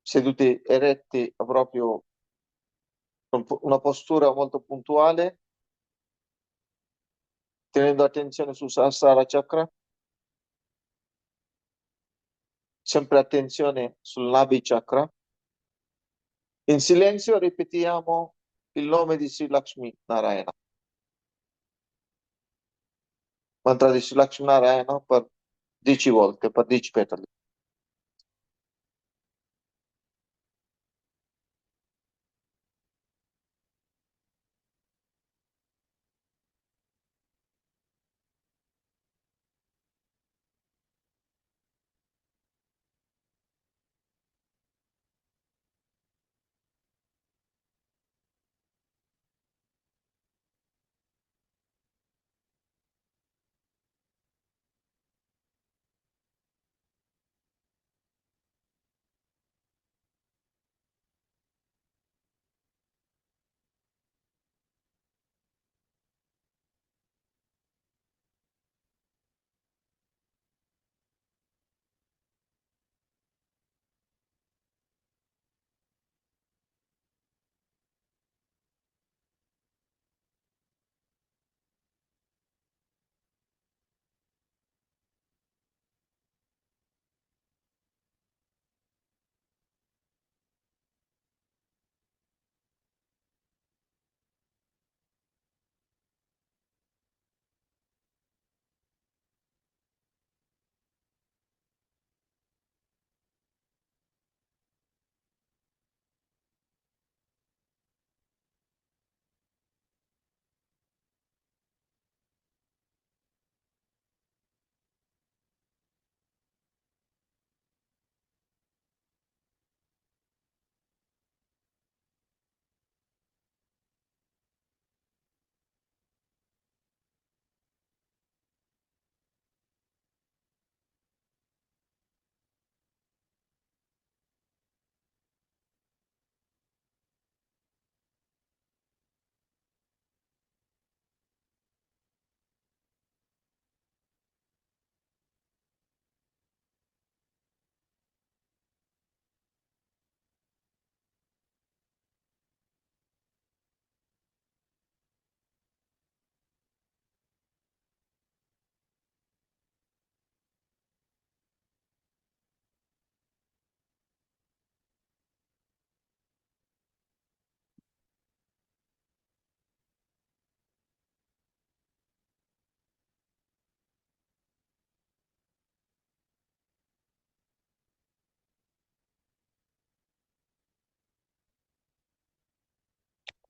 seduti eretti proprio con una postura molto puntuale, tenendo attenzione sul Sahasrara chakra, sempre attenzione sul Nabi chakra. In silenzio ripetiamo il nome di Sri Lakshmi Narayana. Mantra di Sri Lakshmi Narayana per 10 volte, per 10 petali.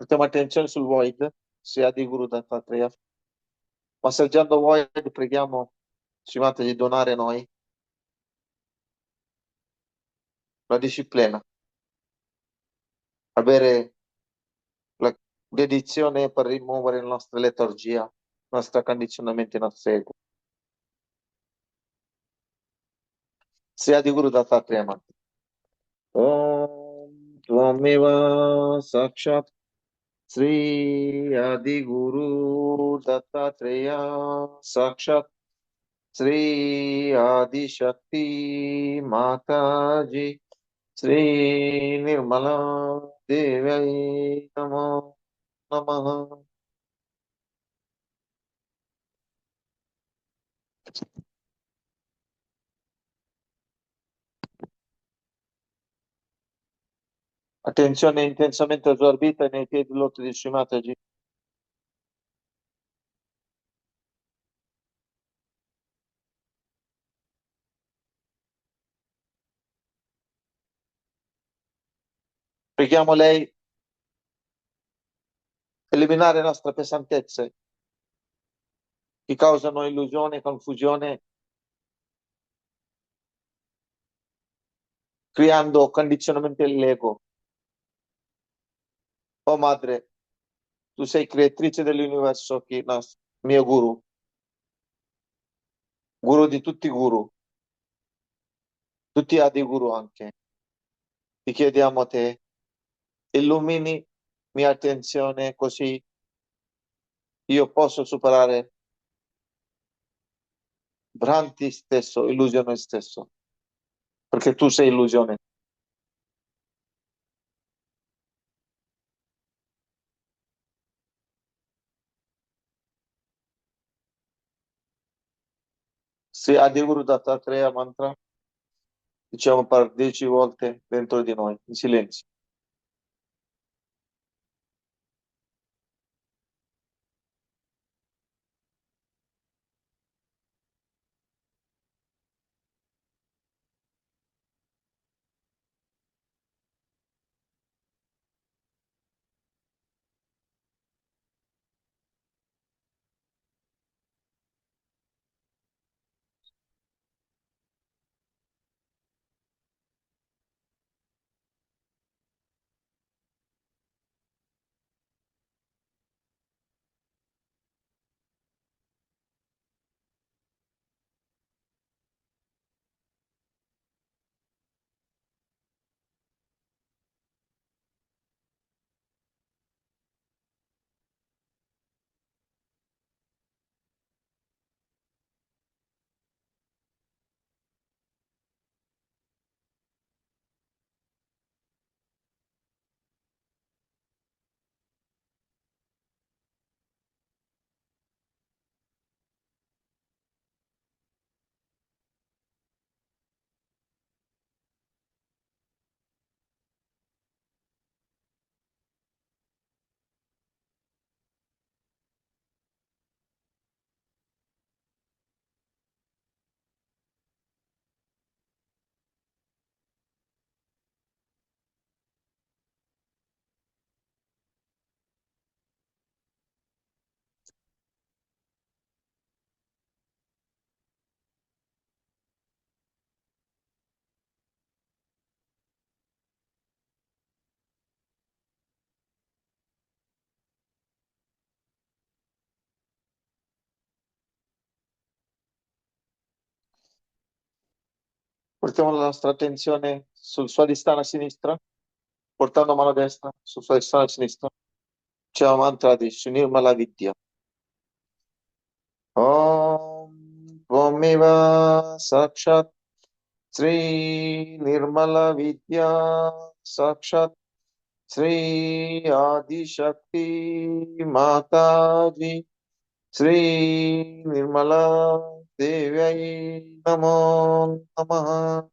Portiamo attenzione sul void, sia di Guru Dattatreya. Massaggiando void, preghiamo Shimata di donare a noi la disciplina, avere la dedizione per rimuovere la nostra letargia, il nostro condizionamento, il nostro ego. Sia di Guru Dattatreya Mantra. Om Tvameva Sakshat Sri Adi Guru Dattatreya Sakshat Sri Adi Shakti Mataji Sri Nirmala Devai Namo Namaha. Attenzione intensamente assorbita nei piedi lotti di Shimataji. Preghiamo lei eliminare le nostre pesantezze che causano illusione e confusione, creando condizionamento dell'ego. Oh Madre, tu sei creatrice dell'universo, mio guru, guru di tutti i guru, tutti adi guru anche. Ti chiediamo a te, illumini mia attenzione così io posso superare Bhranti stesso, illusione stesso, perché tu sei illusione. Se Adi Guru Dattatreya mantra, diciamo per 10 volte dentro di noi, in silenzio. Portiamo la nostra attenzione sul Swadhisthana a sinistra, portando mano destra sul Swadhisthana a sinistra. C'è un mantra di Sunirmala Vidya. Om Tvameva Sakshat Sri Nirmala Vidya Sakshat Sri Adi Shakti Mataji Sri Nirmala Devai Namo Namaha.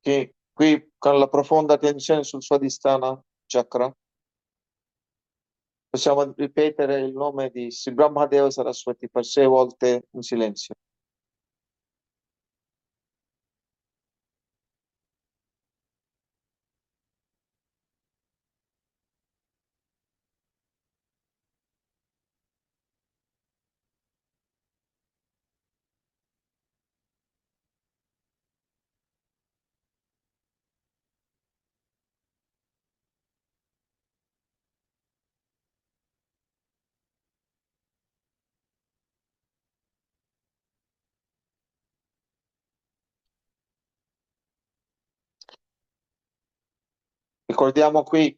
Che qui con la profonda attenzione sul Swadhisthana chakra possiamo ripetere il nome di Sri Brahmadeva Saraswati per 6 volte in silenzio. Ricordiamo qui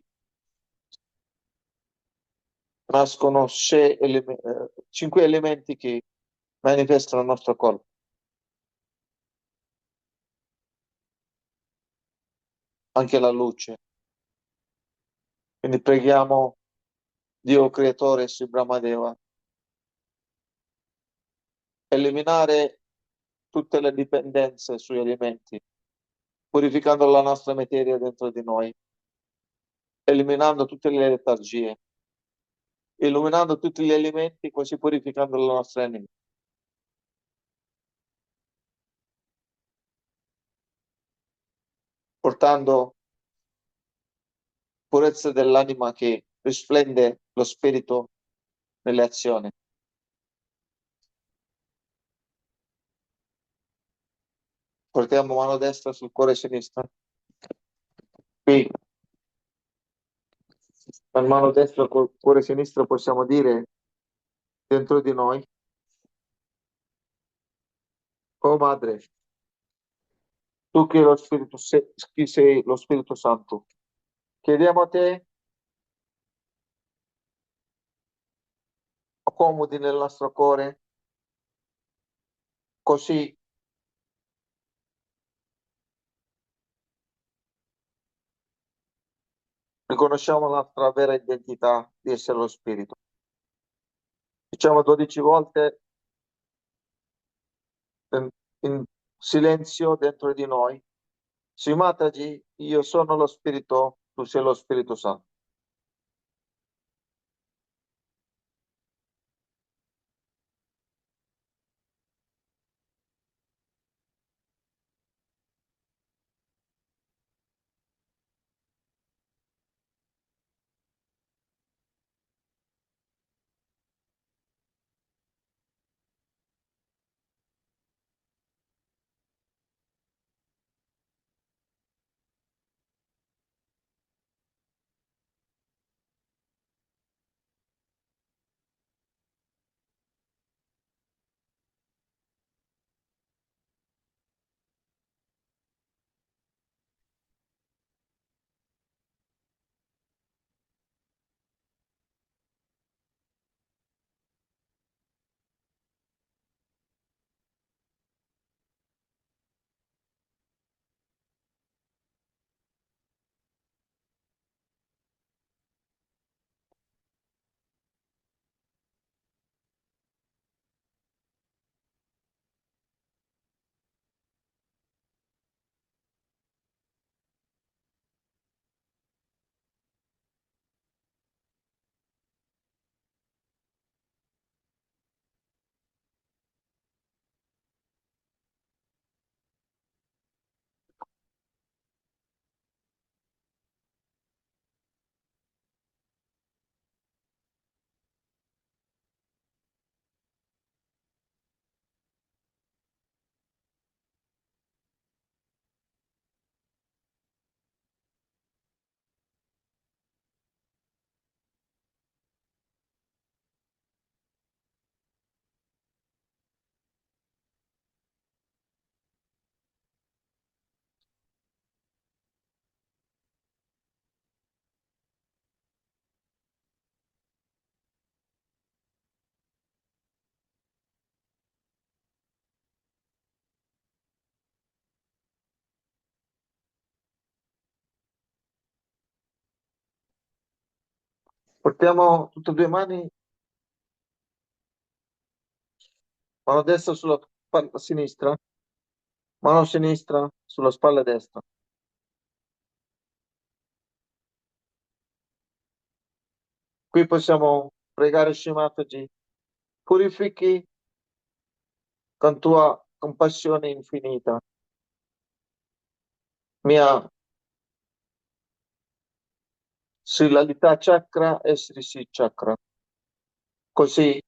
nascono 5 elementi che manifestano il nostro corpo. Anche la luce. Quindi preghiamo Dio Creatore su Brahmadeva, eliminare tutte le dipendenze sugli alimenti, purificando la nostra materia dentro di noi, eliminando tutte le letargie, illuminando tutti gli alimenti, così purificando la nostra anima. Portando purezza dell'anima che risplende lo spirito nelle azioni. Portiamo mano destra sul cuore sinistro. Qui, con mano destra col cuore sinistro possiamo dire dentro di noi: oh Madre, tu che lo Spirito, chi sei lo Spirito Santo, chiediamo a te, accomodi nel nostro cuore, così riconosciamo la nostra vera identità di essere lo Spirito. Diciamo 12 volte in silenzio dentro di noi: Sri Mataji, io sono lo Spirito, tu sei lo Spirito Santo. Portiamo tutte e due mani, mano destra sulla spalla sinistra, mano sinistra sulla spalla destra. Qui possiamo pregare Shri Mataji, purifichi con tua compassione infinita mia Sri Lalita Chakra e Sri Sri Chakra. Così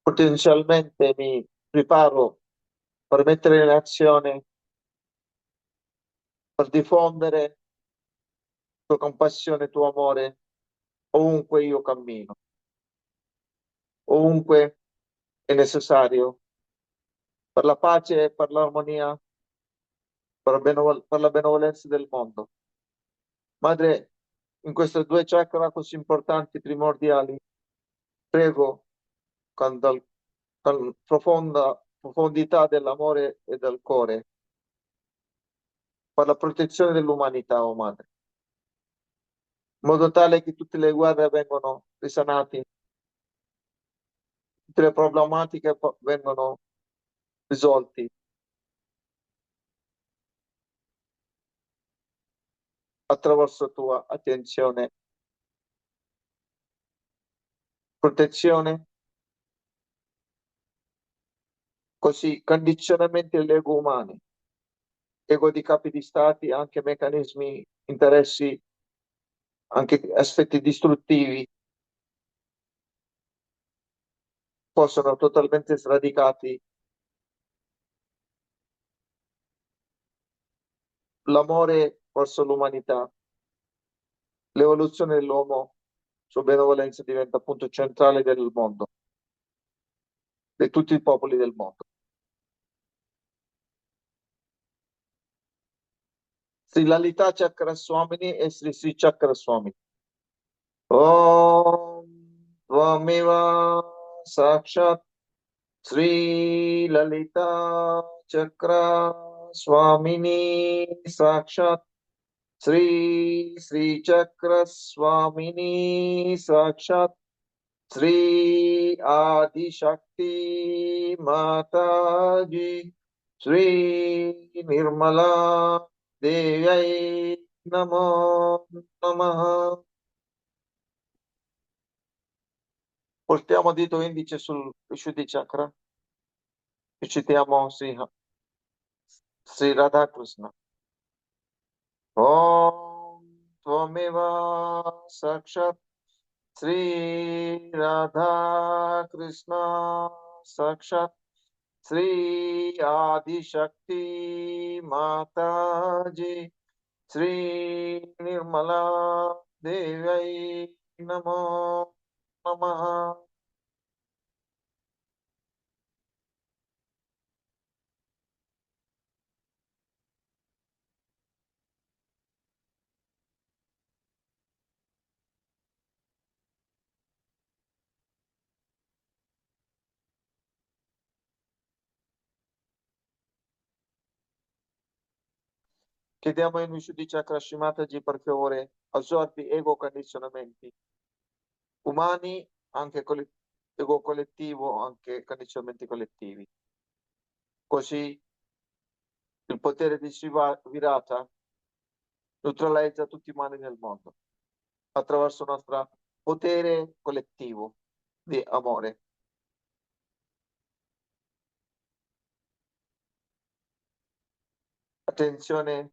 potenzialmente mi preparo per mettere in azione, per diffondere tua compassione, tuo amore ovunque io cammino, ovunque è necessario, per la pace e per l'armonia per la benevolenza del mondo. Madre, in queste due chakra così importanti, primordiali, prego con profonda profondità dell'amore e del cuore per la protezione dell'umanità, oh Madre, in modo tale che tutte le guerre vengano risanate, tutte le problematiche vengono risolte attraverso tua attenzione, protezione, così condizionamenti dell'ego umano, ego di capi di stati, anche meccanismi, interessi, anche aspetti distruttivi possono totalmente sradicati. L'amore verso l'umanità, l'evoluzione dell'uomo su benevolenza diventa punto centrale del mondo, di tutti i popoli del mondo. Sri Lalita Chakra Swamini e Sri Sri Chakra Swamini. Om Tvameva Sakshat Sri Lalita Chakra Swamini Sakshat Sri Sri Chakra Swamini Sakshat Sri Adi Shakti Mataji Sri Nirmala Devyai Namo Namaha. Portiamo dito indice sul Vishuddhi Chakra e citiamo Sri Radhakrishna. Om Tvameva Sakshat Sri Radha Krishna Sakshat Sri Adi Shakti Mataji Sri Nirmala Devyai Namo Namaha. Chiediamo in Vishuddhi Chakra Shimataji per favore assorbi ego condizionamenti umani, anche ego collettivo, anche condizionamenti collettivi. Così il potere di Shiva Virata neutralizza tutti i mali nel mondo attraverso il nostro potere collettivo di amore. Attenzione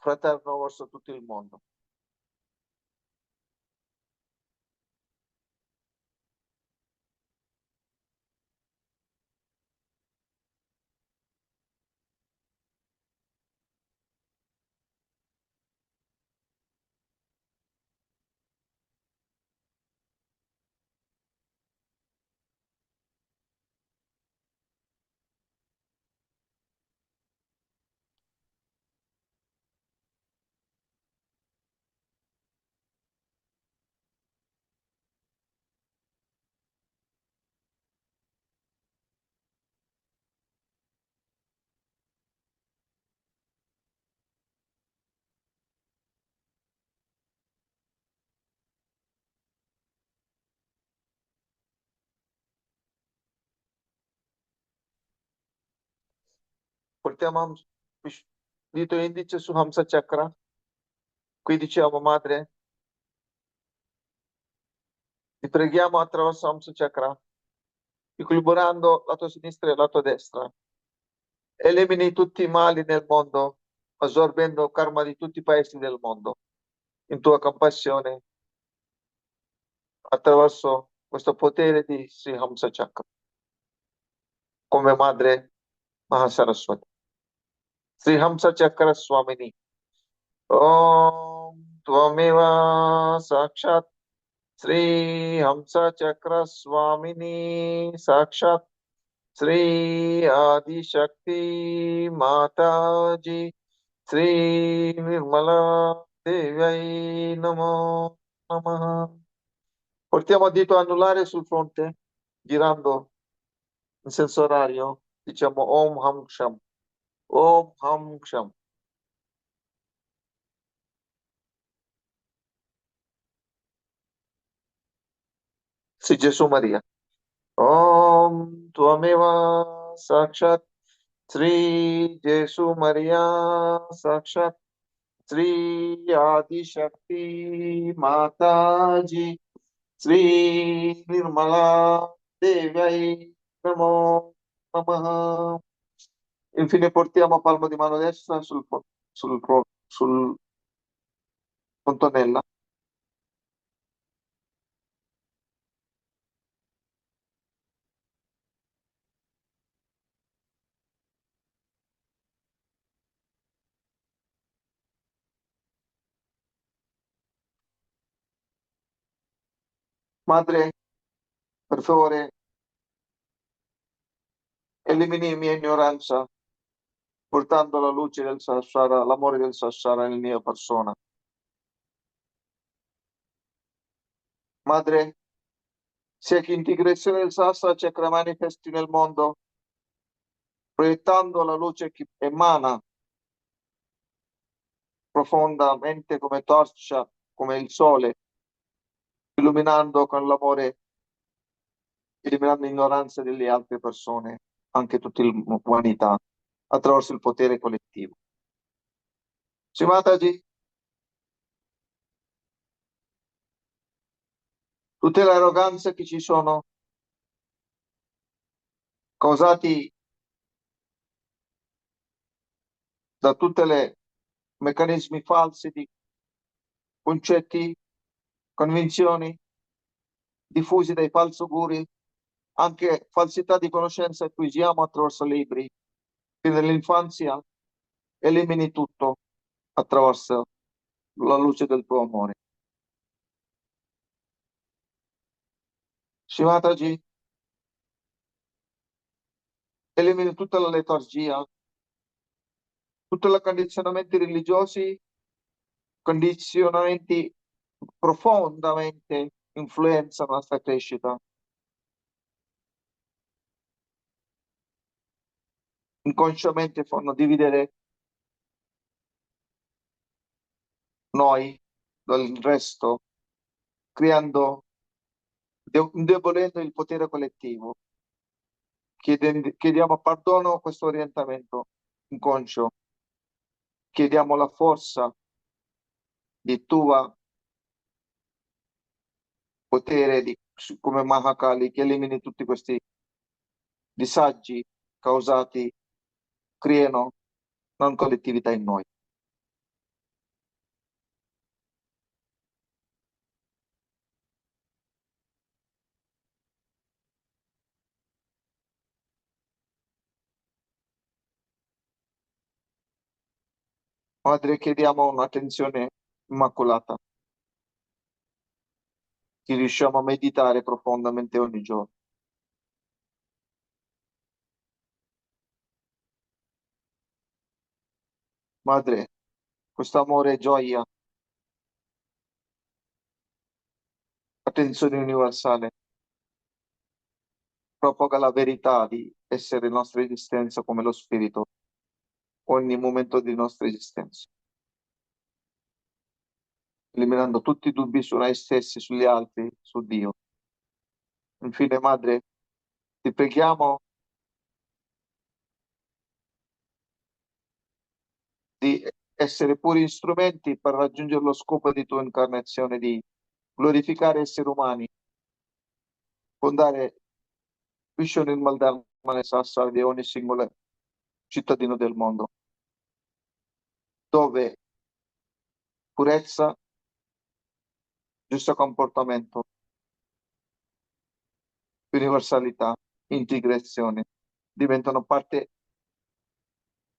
fraterno verso tutto il mondo. Portiamo dito indice su Hamsa Chakra. Qui diciamo, madre, ti preghiamo attraverso Hamsa Chakra, equilibrando lato sinistra e lato destra. Elimini tutti i mali nel mondo, assorbendo karma di tutti i paesi del mondo, in tua compassione, attraverso questo potere di Sri Hamsa Chakra, come madre Mahasaraswati. Sri Hamsa Chakra Swamini. Om Tvameva Sakshat Sri Hamsa Chakra Swamini Sakshat Sri Adi Shakti Mataji, Sri Nirmala Devyai Namo Namaha. Portiamo il dito anulare sul fronte, girando in senso orario. Diciamo Om Ham Sham. Om Ham Sham. Sì, Gesù Maria. Om Tuameva Sakshat Sri Gesù Maria Sakshat Sri Adi Shakti Mataji Sri Nirmala Devyai Namo Namaha. Infine portiamo palmo di mano destra sul fontanella. Madre, per favore, elimini mia ignoranza, portando la luce del Sahasrara, l'amore del Sahasrara nella mia persona. Madre, sia che integrazione del Sahasrara Chakra manifesti nel mondo, proiettando la luce che emana profondamente come torcia, come il sole, illuminando con l'amore, eliminando l'ignoranza delle altre persone, anche tutta l'umanità, attraverso il potere collettivo. Shimataji, tutte le arroganze che ci sono causati da tutti i meccanismi falsi di concetti, convinzioni diffusi dai falsi guru, anche falsità di conoscenza acquisiamo attraverso libri, che nell'infanzia elimini tutto attraverso la luce del tuo amore. Shivataji, elimini tutta la letargia, tutti i condizionamenti religiosi, condizionamenti profondamente influenzano la nostra crescita. Inconsciamente fanno dividere noi dal resto, creando, indebolendo il potere collettivo. Chiediamo perdono a questo orientamento inconscio, chiediamo la forza di tua potere come Mahakali che elimini tutti questi disagi causati, creano non collettività in noi. Madre, chiediamo un'attenzione immacolata, che riusciamo a meditare profondamente ogni giorno. Madre, questo amore e gioia, attenzione universale, propaga la verità di essere nostra esistenza come lo spirito, ogni momento di nostra esistenza, eliminando tutti i dubbi su noi stessi, sugli altri, su Dio. Infine, Madre, ti preghiamo di essere puri strumenti per raggiungere lo scopo di tua incarnazione, di glorificare esseri umani, fondare Vision il Maldalma nel Sassari di ogni singolo cittadino del mondo, dove purezza, giusto comportamento, universalità, integrazione diventano parte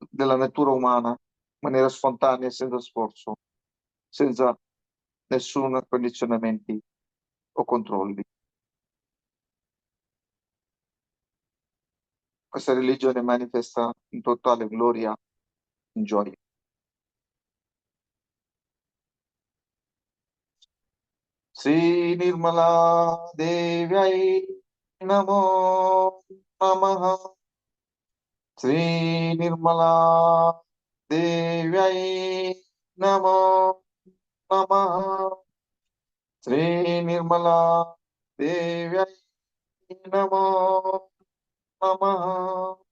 della natura umana in maniera spontanea, senza sforzo, senza nessun condizionamenti o controlli. questa religione manifesta in totale gloria, in gioia. Sri Nirmala Devyai Namo Namaha. Sri Nirmala Devyai Namo Namaha. Sri Nirmala Devyai Namo Namaha.